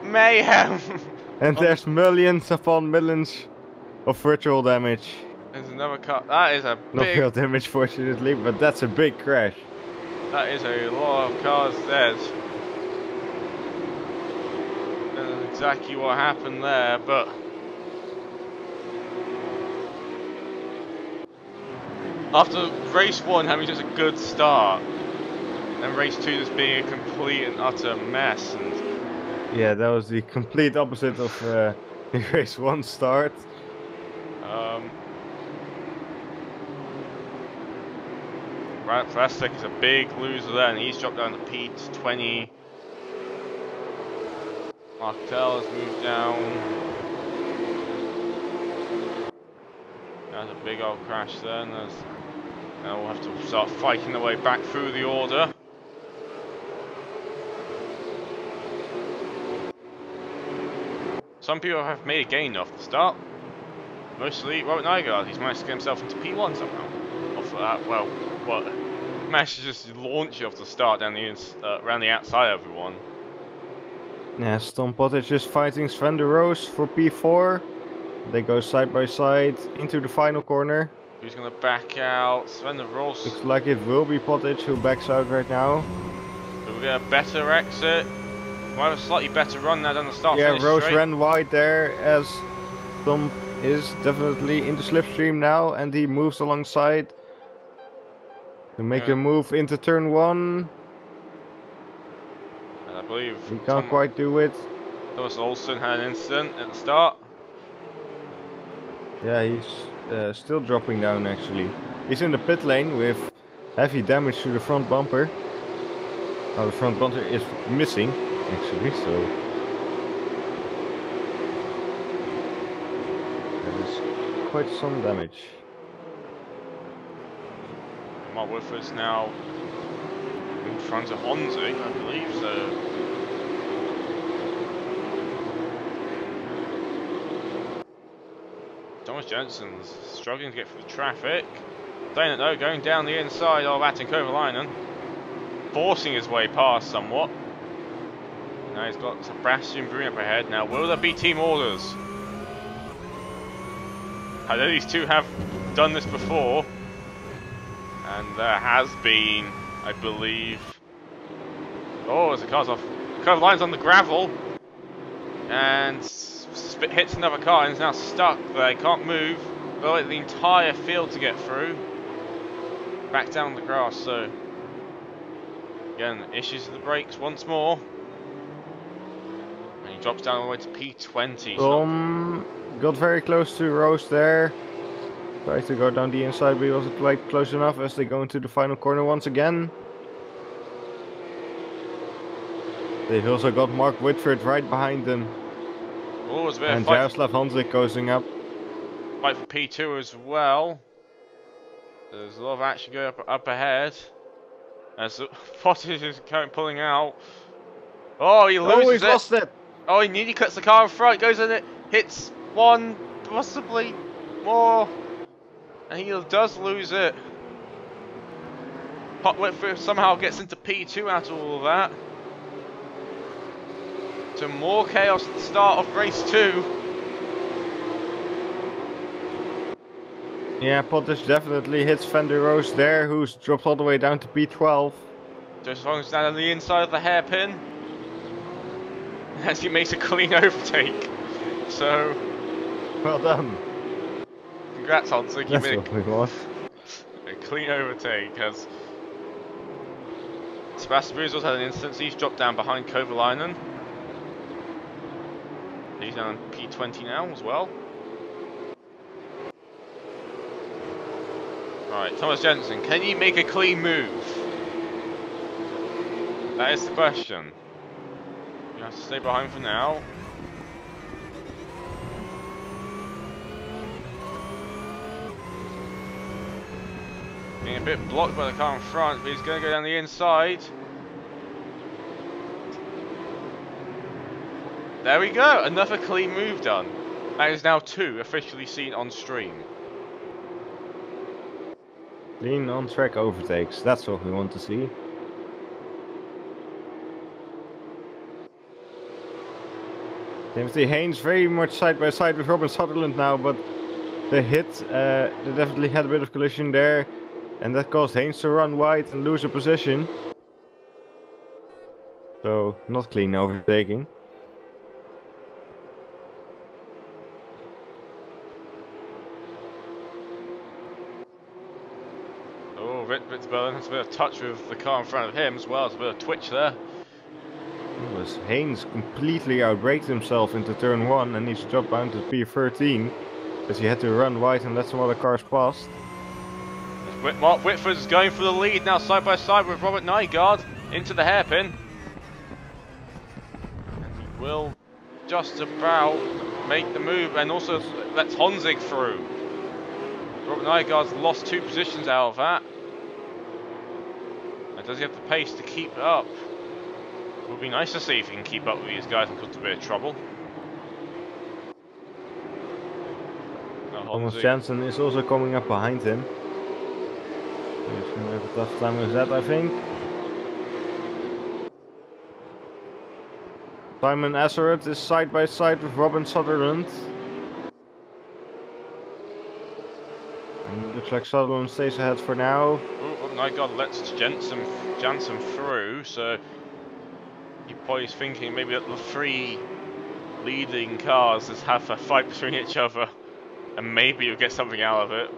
Mayhem. And there's millions upon millions of virtual damage. There's another car. That is a Not big... real damage, fortunately, but that's a big crash. That is a lot of cars dead. That's exactly what happened there, but... After race 1 having just a good start, and race 2 just being a complete and utter mess, and... Yeah, that was the complete opposite of the race 1 start. Plastic is a big loser there, and he's dropped down to P20. Martel has moved down. There's a big old crash there, and now we'll have to start fighting their way back through the order. Some people have made a gain off the start. Mostly Robert Nygaard, he's managed to get himself into P1 somehow. Off of that, well, what? Managed to just launch off the start down the around the outside of everyone. Yeah, Tom Pottage is fighting Sven de Roos for P4. They go side by side into the final corner. Who's going to back out? Sven de Roos. Looks like it will be Pottage who backs out right now. So we get a better exit. Might have a slightly better run now down the start. Yeah, Roos ran wide there as Tom is definitely in the slipstream now, and he moves alongside to make a move into turn 1. And I believe he can't quite do it. Thomas Olsen had an incident at the start. Yeah, he's still dropping down actually. He's in the pit lane with heavy damage to the front bumper. Now the front bumper is missing actually, so that is quite some damage. Mark Woodford's now in front of Honzi, I believe, so... Thomas Jensen's struggling to get through the traffic. Playing it though, going down the inside of Atten Kovalainen. Forcing his way past somewhat. Now he's got Sebastian Brun up ahead. Now, will there be team orders? I know these two have done this before. And there has been, I believe... Oh, as the car's off. Kovalainen's on the gravel. And hits another car and is now stuck there. Can't move. Got like the entire field to get through. Back down the grass, so... Again, issues with the brakes once more. And he drops down all the way to P20. Got very close to Roos there. Tried to go down the inside, but he wasn't quite close enough as they go into the final corner once again. They've also got Mark Whitford right behind them. Oh, it's a bit and of fight. Jaroslav Honzik going up. Fight for P2 as well. There's a lot of action going up ahead. As Pottage is pulling out. Oh, he loses he's lost it. Oh, he nearly cuts the car in front. Goes in it, hits one, possibly more, and he does lose it. Whitford somehow gets into P2 out of all of that. So more chaos at the start of race 2. Yeah, Pottage definitely hits Van der Roos there, who's dropped all the way down to P12. Just as long as he's down on the inside of the hairpin. As he makes a clean overtake. So... Well done. Congrats, Honzik. That's what we want. A clean overtake as... Sebastian Brun also had an instance. He's dropped down behind Kovalainen. He's down on P20 now as well. Alright, Thomas Jensen, can you make a clean move? That is the question. You have to stay behind for now. Being a bit blocked by the car in front, but he's going to go down the inside. There we go, another clean move done. That is now 2 officially seen on stream. Clean on track overtakes, that's what we want to see. Timothy Haynes very much side by side with Robin Sutherland now, but the hit, they definitely had a bit of collision there, and that caused Haynes to run wide and lose a position. So, not clean overtaking. Oh, Ritzberlin has a bit of touch with the car in front of him as well. There's a bit of twitch there. Haynes completely outbraked himself into turn 1 and he's dropped down to P13 because he had to run wide and let some other cars pass. Mark Whitford is going for the lead now, side by side with Robert Nygaard into the hairpin. And he will just about make the move and also lets Honzig through. Robert Nygaard's lost 2 positions out of that. And does he have the pace to keep it up? It would be nice to see if he can keep up with these guys and cause a bit of trouble. Thomas Jansen is also coming up behind him. He's going to have a tough time with that, I think. Simon Asseret is side by side with Robin Sutherland. And it looks like Sutherland stays ahead for now. Oh, my God, lets Jansen through, so he probably is thinking maybe that the 3 leading cars just have a fight between each other, and maybe you'll get something out of it.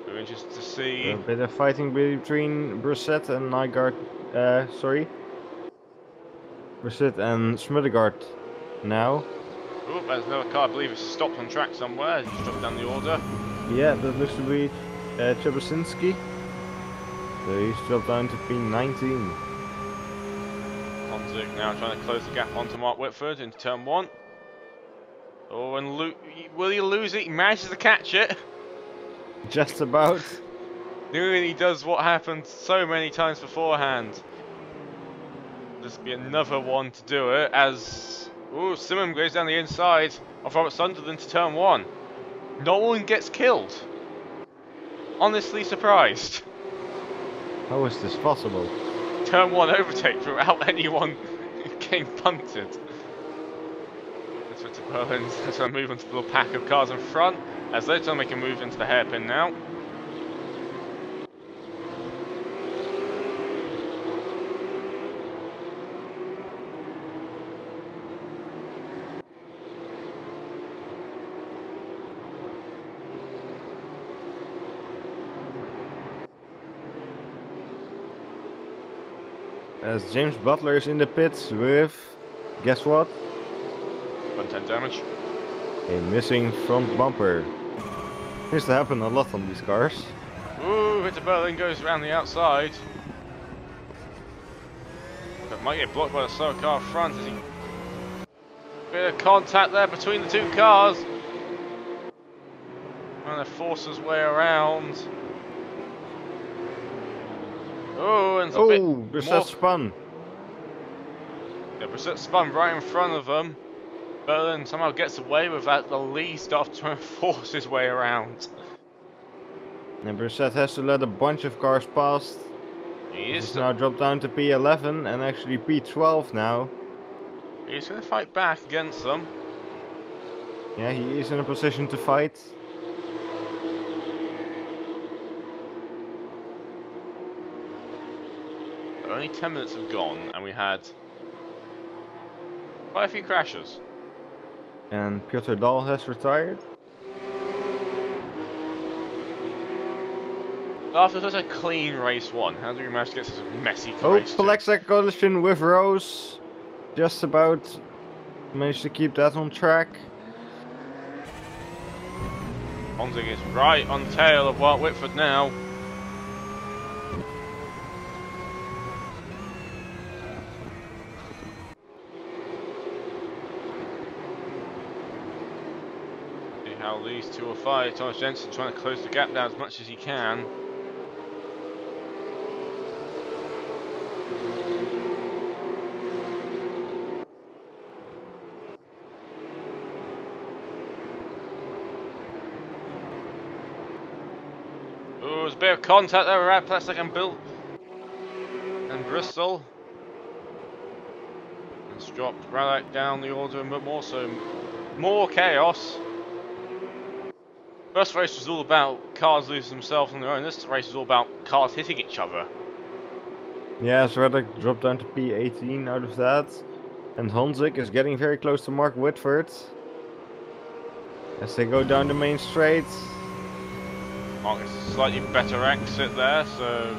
We're interested to see. A bit of fighting between Brissett and Nygaard. Brissett and Smuddegaard now. Oh, there's another car, I believe it's stopped on track somewhere. He's dropped down the order. Yeah, that looks to be Chabasinski. So he's dropped down to P19. Honzig now trying to close the gap onto Mark Whitford into turn 1. Oh, and will he lose it? He manages to catch it. Just about. Knowing he does what happened so many times beforehand. Just be another one to do it as Simon goes down the inside of Robert Sunderland to turn 1. No one gets killed. Honestly surprised. How is this possible? Turn 1 overtake without anyone getting punted. That's what Berlin's trying to move into the little pack of cars in front as they're trying to make a move into the hairpin now. As James Butler is in the pits with, guess what? Front-end damage. A missing front bumper. Used to happen a lot on these cars. Ooh, Victor Berlin goes around the outside. But might get blocked by the slow car front as he... Bit of contact there between the 2 cars. Trying to force his way around. Oh, and Brissett spun. Yeah, Brissett spun right in front of them. Berlin somehow gets away with that. The lead starts trying to force his way around. And Brissett has to let a bunch of cars past. He's now dropped down to P11 and actually P12 now. He's going to fight back against them. Yeah, he is in a position to fight. Only 10 minutes have gone and we had quite a few crashes. And Piotr Dahl has retired. After such a clean race 1, how do we manage to get such a messy race 2? Polexak collision with Rose. Just about managed to keep that on track. Honzig is right on the tail of Mark Whitford now. See how these 2 will fight. Thomas Jensen trying to close the gap down as much as he can. Oh, there's a bit of contact there, right? Plastic and Bill and Bristol. It's dropped right down the order, but more so, more chaos. First race was all about cars losing themselves on their own. This race is all about cars hitting each other. Yeah, Reddick dropped down to P18 out of that. And Honzik is getting very close to Mark Whitford. As they go down the main straight. Mark has a slightly better exit there, so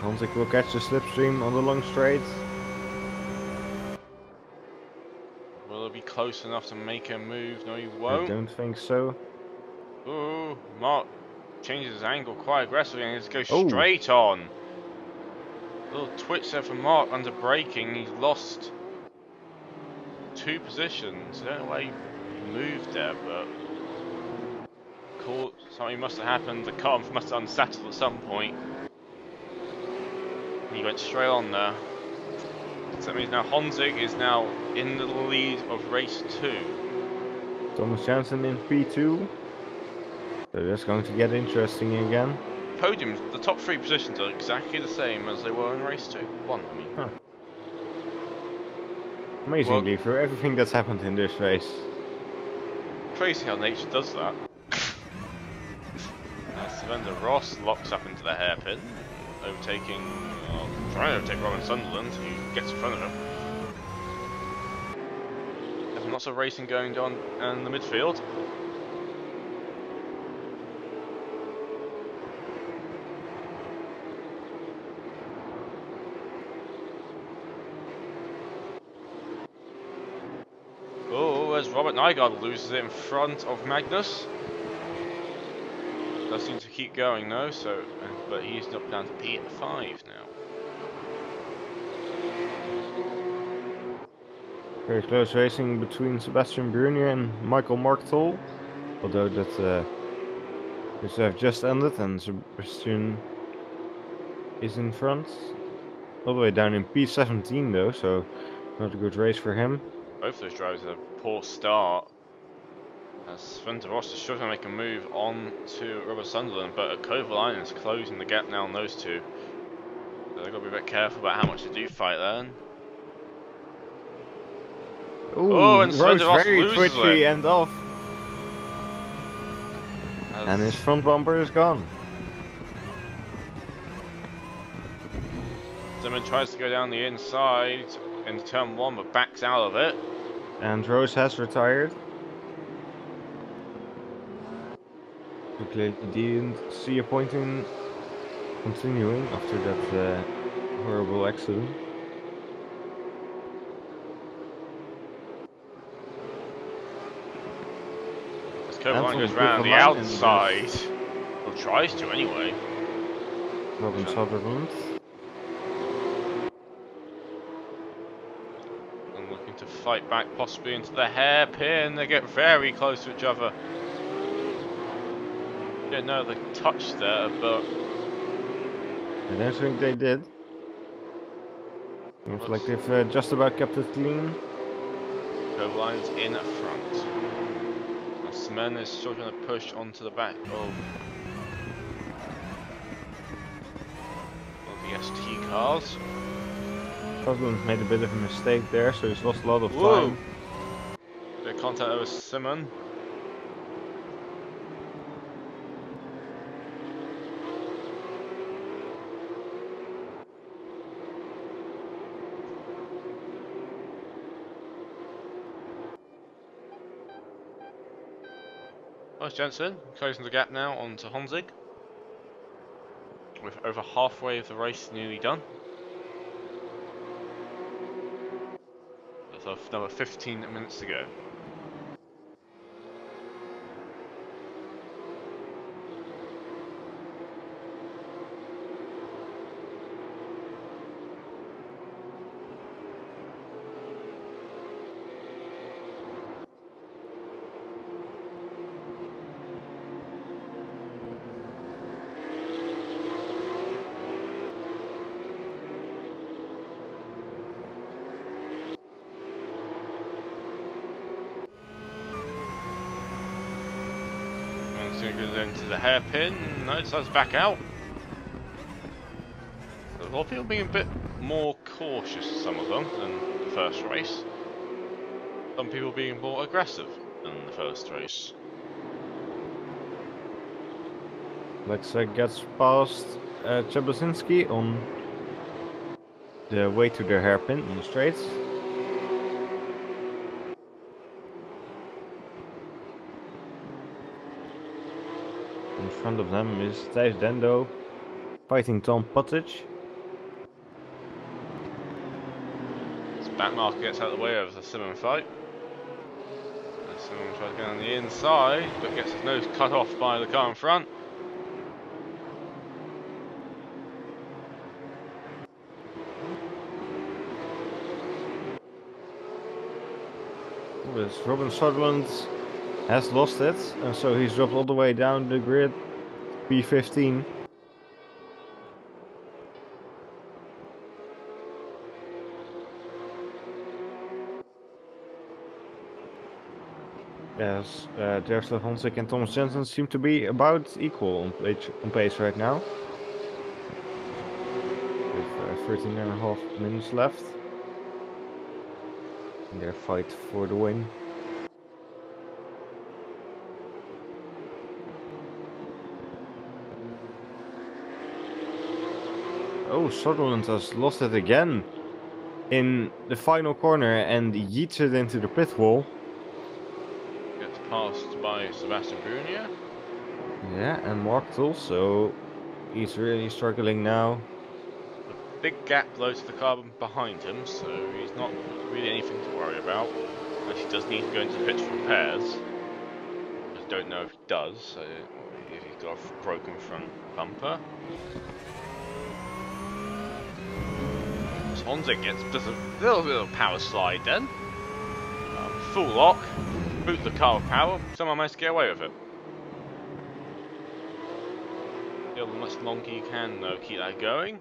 Honzik will catch the slipstream on the long straight. will he be close enough to make a move? No, he I won't. don't think so. Ooh, Mark changes his angle quite aggressively and just goes Oh. straight on. Little twitch there from Mark under braking. He's lost 2 positions. I don't know why he moved there, but cool. Something must have happened. The car must have unsettled at some point. He went straight on there. So that means now Honzig is now in the lead of race 2. Thomas Jansen in P2. So that's going to get interesting again. Podiums, the top 3 positions are exactly the same as they were in race 1. I mean. Huh. Amazingly, for everything that's happened in this race. Crazy how nature does that. Sven Ross locks up into the hairpin, overtaking, trying to overtake Robin Sunderland, who gets in front of him. There's lots of racing going on in the midfield. Oh, as Robert Nygaard loses it in front of Magnus. Does seem to keep going though, so but he's up down to P5 now. Very close racing between Sebastian Brunier and Michael Markthal. Although that this have just ended and Sebastian is in front. All the way down in P17 though, so not a good race for him. Both those drivers had a poor start. As Sven de Ross is struggling to make a move on to Robert Sunderland, but Kovalainen is closing the gap now on those two. So they've got to be a bit careful about how much they do fight then. Ooh, Oh, and Sven Rose de Ross very loses twitchy it. and off. And his front bumper is gone. Zimmerman tries to go down the inside into turn 1, but backs out of it. And Rose has retired. He clearly didn't see a point in continuing after that horrible accident. As Kovalainen goes round the outside. Well, tries to anyway. Robin Sutherland. And looking to fight back possibly into the hairpin. They get very close to each other. Didn't know they touched there, but I don't think they did. Looks like they've just about kept it clean. Kovalainen's in front. Now Smen is still going to push onto the back of the ST cars. Sutherland made a bit of a mistake there, so he's lost a lot of Whoa. time. Bit of contact over Simon. Nice Jensen, closing the gap now onto Honzig. With over halfway of the race nearly done. There's another 15 minutes to go. into the hairpin. No, decides to back out. A lot of people being a bit more cautious, some of them, than the first race. Some people being more aggressive than the first race. Lexek gets past Czebuzinski on the way to the hairpin on the straights. In front of them is Thijs Dendo fighting Tom Pottage. Backmarker gets out of the way of the Simon fight. Simon tries to get on the inside, but gets his nose cut off by the car in front. Robin Sutherland has lost it, and so he's dropped all the way down the grid, P15. Yes, Jaroslav Honzik and Thomas Jensen seem to be about equal on pace right now. With 13.5 minutes left in their fight for the win. Oh, Sutherland has lost it again in the final corner and yeets it into the pit wall. Gets passed by Sebastian Brunier. Yeah, and Mark also. He's really struggling now. A big gap though to the carbon behind him, so he's not really anything to worry about. But he does need to go into the pits for repairs. I don't know if he does, so if he's got a broken front bumper. Honzik does a little bit of power slide then. Full lock, boot the car with power, somehow managed to get away with it. Still much longer you can though, keep that going.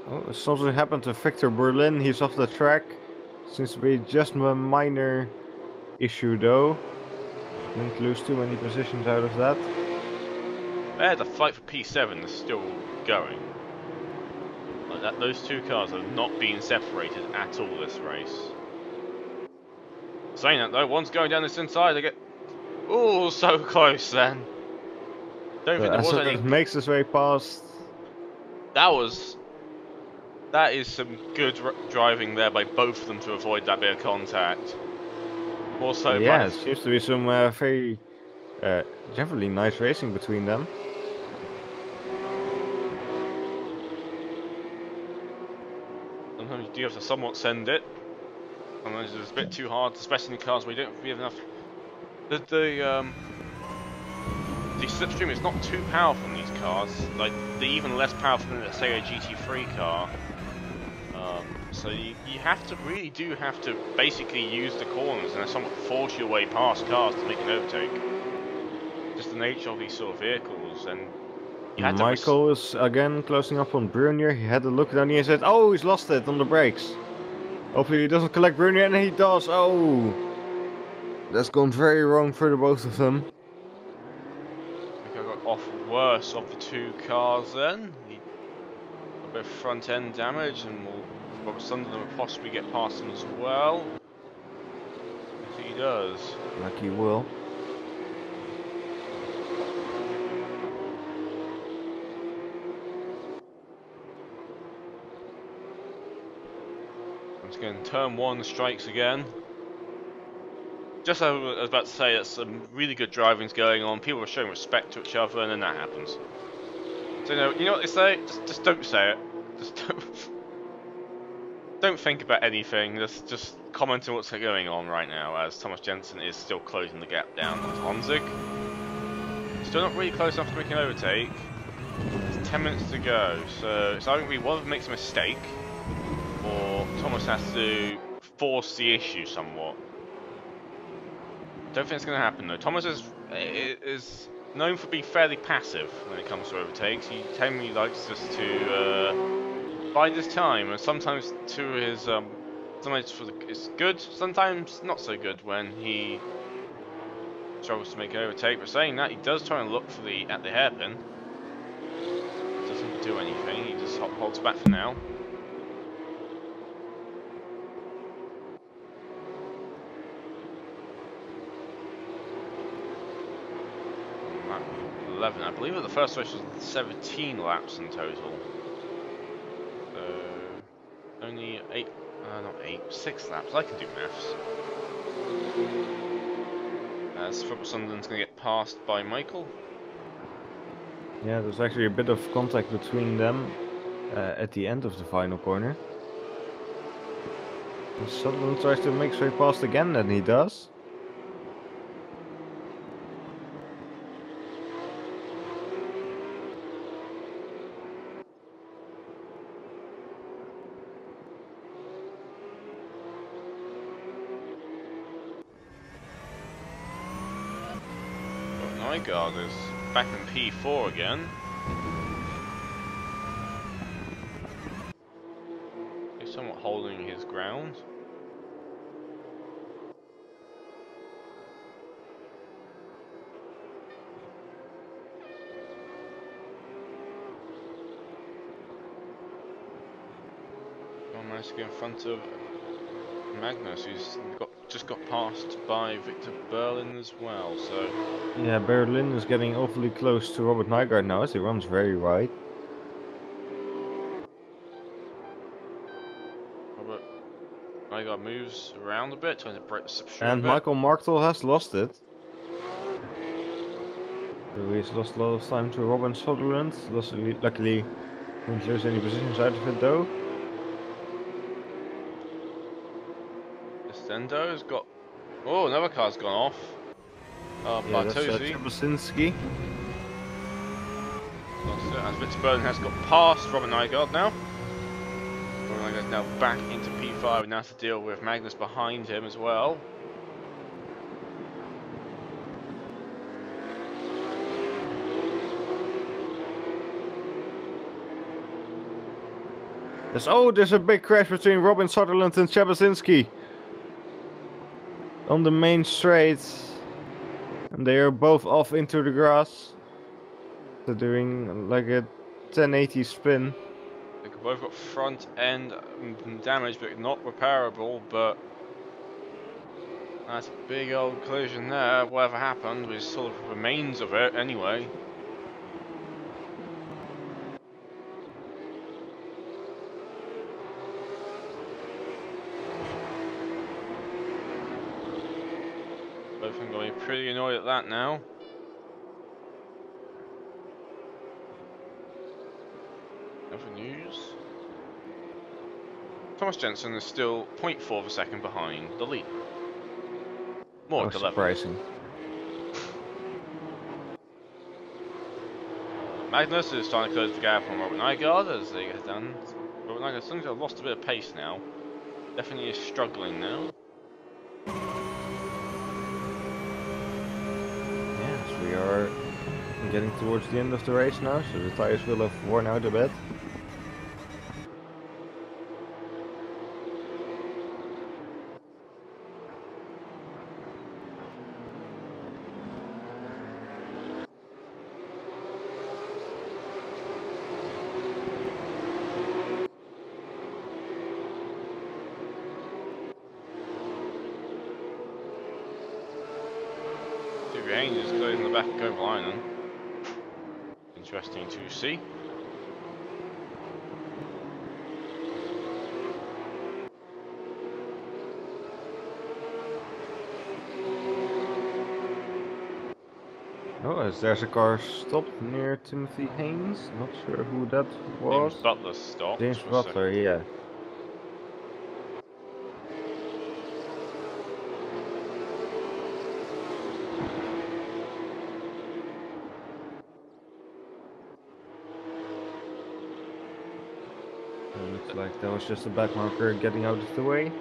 Oh, something happened to Victor Berlin, he's off the track. Seems to be just a minor issue though. Didn't lose too many positions out of that. There, the fight for P7 is still going. Like that, those two cars have not been separated at all this race. Saying that though, one's going down this inside, they get... Oh, so close then. Don't think there was any... makes its way past. That is some good driving there by both of them to avoid that bit of contact. More so yeah, it seems to be some very generally nice racing between them. Sometimes you do have to somewhat send it. Sometimes it's a bit too hard, especially in the cars where you don't have enough. The slipstream is not too powerful in these cars. Like they're even less powerful than, let's say, a GT3 car. So you really do have to basically use the corners and somewhat force your way past cars to make an overtake. Just the nature of these sort of vehicles, and you had Michael is again closing up on Brunier. He had a look down here and said, "Oh, he's lost it on the brakes." Hopefully he doesn't collect Brunier, and he does. Oh, that's gone very wrong for the both of them. I think I got off worse of the two cars then. A bit of front end damage, and some of them will possibly get past him as well. If he does. Like he will. Once again, turn one strikes again. Just as I was about to say, that some really good driving's going on. People are showing respect to each other, and then that happens. So you know what they say? Just don't say it. Just don't think about anything. Just comment on what's going on right now, as Thomas Jensen is still closing the gap down on Honzik. Still not really close enough to make an overtake. There's 10 minutes to go, so it's either going to be one of them makes a mistake, or Thomas has to force the issue somewhat. Don't think it's going to happen though. Thomas is known for being fairly passive when it comes to overtakes. He generally likes just to bide his time, and sometimes to his sometimes it's good, sometimes not so good when he struggles to make an overtake, but saying that, he does try and look for at the hairpin. Doesn't do anything, he just holds back for now. Lap 11, I believe that the first race was 17 laps in total. So, only 6 laps, I can do maths. As Robert Sunderland's going to get passed by Michael. Yeah, there's actually a bit of contact between them at the end of the final corner. And Sunderland tries to make sure he passed again, and he does. Nygaard is back in P4 again. He's somewhat holding his ground. One managed to get in front of Magnus, who's just got passed by Victor Berlin as well, so... Yeah, Berlin is getting awfully close to Robert Nygaard now as he runs very wide. Robert Nygaard moves around a bit, trying to break the substrate And a bit. Michael Martel has lost it. So he's lost a lot of time to Robin Sutherland. Luckily, didn't lose any positions out of it though. Estendo's got... Oh, another car's gone off. Yeah, that's Bartosi. Czebasinski. As Victor Berlin has got past Robert Nygaard now. Robert Nygaard's now back into P5 and now has to deal with Magnus behind him as well. There's a big crash between Robin Sutherland and Czebasinski on the main straight, and they are both off into the grass. They're doing like a 1080 spin. They've both got front end damage, but not repairable. But that's a big old collision there. Whatever happened was sort of remains of it anyway. Both of them going to be pretty annoyed at that now. Other news. Thomas Jensen is still 0.4 of a second behind the leader. More like 11. Surprising. Magnus is trying to close the gap on Robert Nygaard as they get done. Robert Nygaard seems to have lost a bit of pace now. Definitely is struggling now. Yes, we are getting towards the end of the race now, so the tires will have worn out a bit. Is closing the back of Kovalainen. Interesting to see. Oh, there's a car stopped near Timothy Haynes. Not sure who that was. James Butler stopped. James Butler, yeah. Looks like that was just a back marker getting out of the way.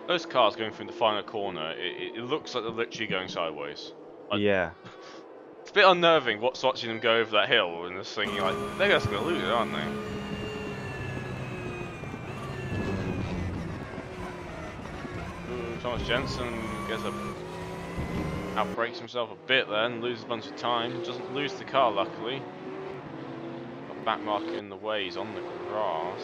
Those cars going through the final corner, it looks like they're literally going sideways. Yeah. It's a bit unnerving watching them go over that hill and just thinking like, they're just going to lose it, aren't they? Thomas Jensen gets a Outbrakes himself a bit then, loses a bunch of time, doesn't lose the car luckily. Got back marker in the way, he's on the grass.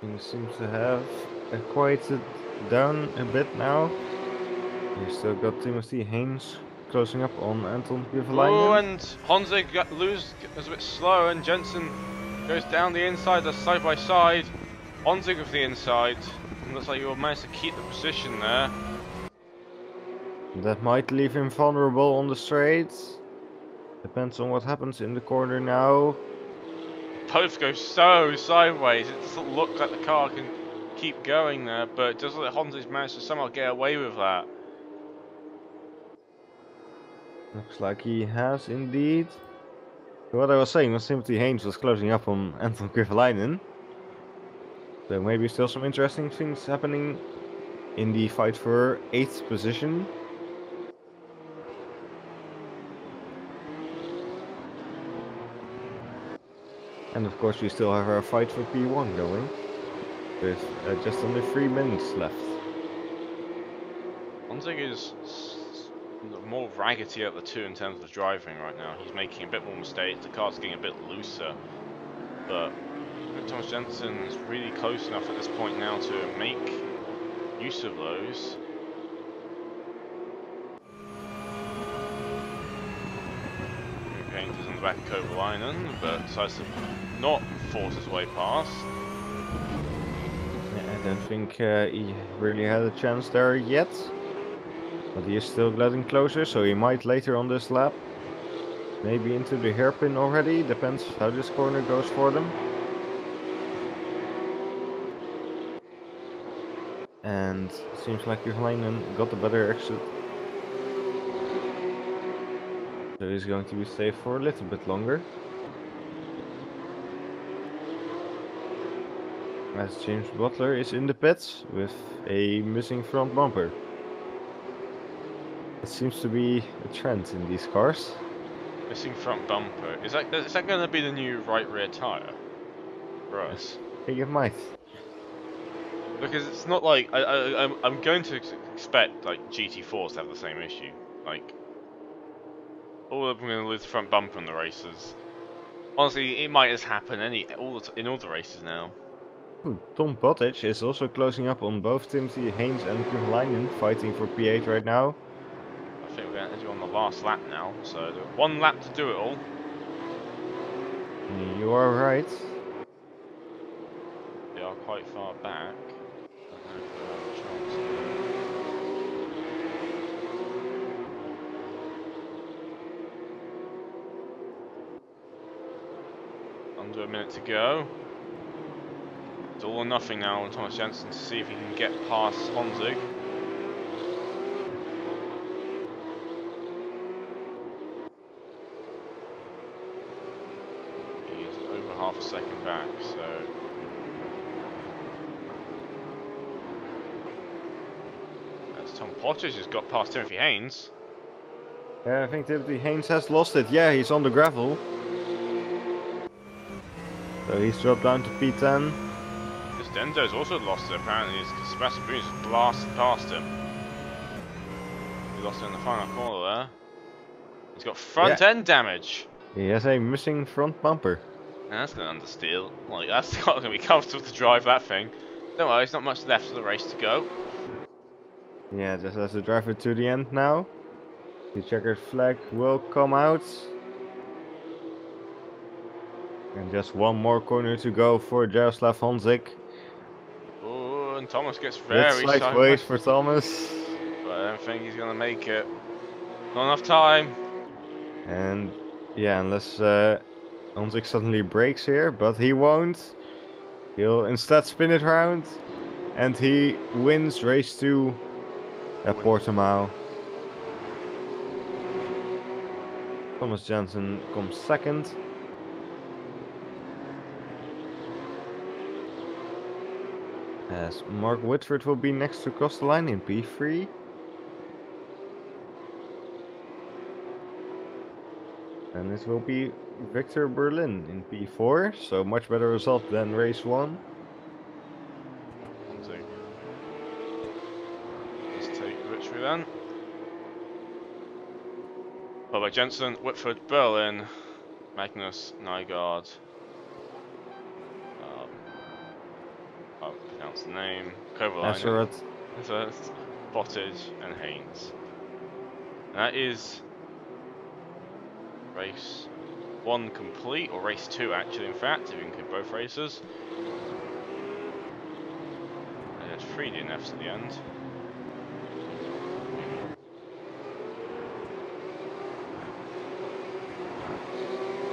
He seems to have quieted down a bit now. We still got Timothy Haynes closing up on Anton Oh, Kovalainen. and Honzig is a bit slow, and Jensen goes down the inside, they're side by side. Honzig with the inside, and looks like he will manage to keep the position there. That might leave him vulnerable on the straights. Depends on what happens in the corner now. Both go so sideways, it doesn't look like the car can keep going there, but it does look like Honzig's managed to somehow get away with that. Looks like he has indeed. What I was saying was Timothy Haynes was closing up on Anton Kovalainen. So maybe still some interesting things happening in the fight for 8th position. And of course we still have our fight for P1 going. With just under 3 minutes left. Honzig is more raggedy at the two in terms of driving right now. He's making a bit more mistakes, the car's getting a bit looser. But Thomas Jensen is really close enough at this point now to make use of those. Paint is on the back of Kovalainen, but decides to not force his way past. Yeah, I don't think he really had a chance there yet. But he is still getting closer, so he might later on this lap. Maybe into the hairpin already, depends how this corner goes for them. And seems like Kovalainen got the better exit. So he's going to be safe for a little bit longer. As James Butler is in the pits with a missing front bumper. It seems to be a trend in these cars. Missing front bumper. Is that going to be the new right rear tyre for us? I think it might. Because it's not like I'm going to expect like GT4s to have the same issue. Like all of them are going to lose the front bumper in the races. Honestly, it might just happen in all the races now. Ooh, Tom Bottage is also closing up on both Timothy Haynes and Kovalainen, fighting for P8 right now. I think we're going to do on the last lap now, so one lap to do it all. You are right. They are quite far back. Under a minute to go. It's all or nothing now on Thomas Jensen to see if he can get past Honzig. He's over half a second back, so that's Tom Potters who's got past Timothy Haynes. Yeah, I think Timothy Haynes has lost it. Yeah, he's on the gravel. So he's dropped down to P10. This Dendo's also lost it apparently, because Sebastian Boone just blasted past him. He lost it in the final corner there. He's got front end damage. He has a missing front bumper. And that's going to understeal. Like, that's not going to be comfortable to drive that thing. Don't worry, there's not much left of the race to go. Yeah, just has to drive it to the end now. The checkered flag will come out. And just one more corner to go for Jaroslav Honzik. Oh, and Thomas gets That's very sideways sideways. for Thomas. But I don't think he's gonna make it. Not enough time. And yeah, unless Onzik suddenly breaks here, but he won't. He'll instead spin it round, and he wins race 2 at Portimao. Thomas Jensen comes second. As Mark Whitford will be next to cross the line in P3. And it will be Victor Berlin in P4, so much better result than race 1. Let's take victory then. Followed by Jensen, Whitford, Berlin, Magnus, Nygaard. I'll pronounce the name. Kovalainen, Bottage, and Haynes. And that is race 1 complete, or race 2 actually, in fact, if you include both races. And there's 3 DNFs at the end.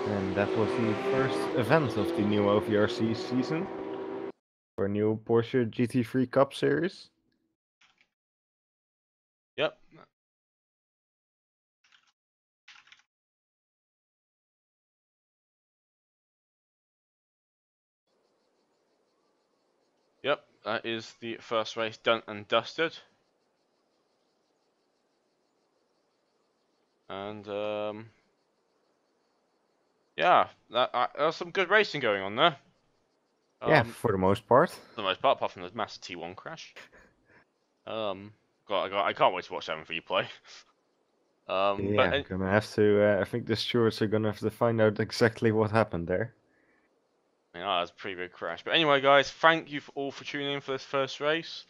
And that was the first event of the new OVRC season for new Porsche GT3 Cup Series. Yep. Yep, that is the first race done and dusted. And yeah, that was some good racing going on there. Yeah, for the most part. For the most part, apart from the massive T1 crash. I can't wait to watch that for you play. Yeah, I'm gonna have to. I think the stewards are gonna have to find out exactly what happened there. Yeah, that was a pretty big crash. But anyway, guys, thank you all for tuning in for this first race.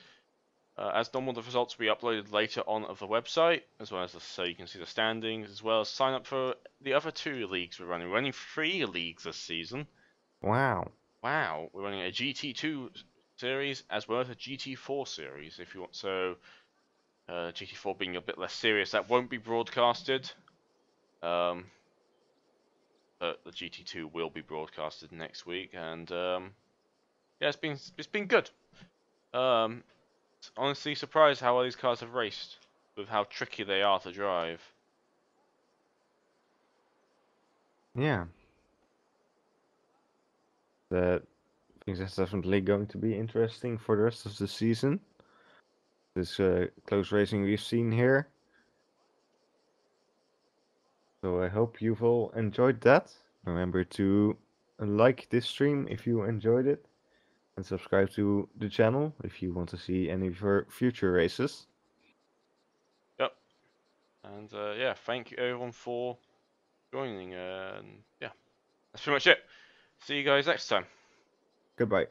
As normal, the results will be uploaded later on of the website, as well as so you can see the standings, as well as sign up for the other 2 leagues we're running. We're running 3 leagues this season. Wow. Wow, we're running a GT2 series as well as a GT4 series, if you want. So, GT4 being a bit less serious, that won't be broadcasted. But the GT2 will be broadcasted next week, and yeah, it's been good. Honestly surprised how well these cars have raced, with how tricky they are to drive. Yeah. I think that's definitely going to be interesting for the rest of the season. This close racing we've seen here. So I hope you've all enjoyed that. Remember to like this stream if you enjoyed it. And subscribe to the channel if you want to see any of our future races. Yep. And yeah, thank you everyone for joining. And yeah, that's pretty much it. See you guys next time. Goodbye.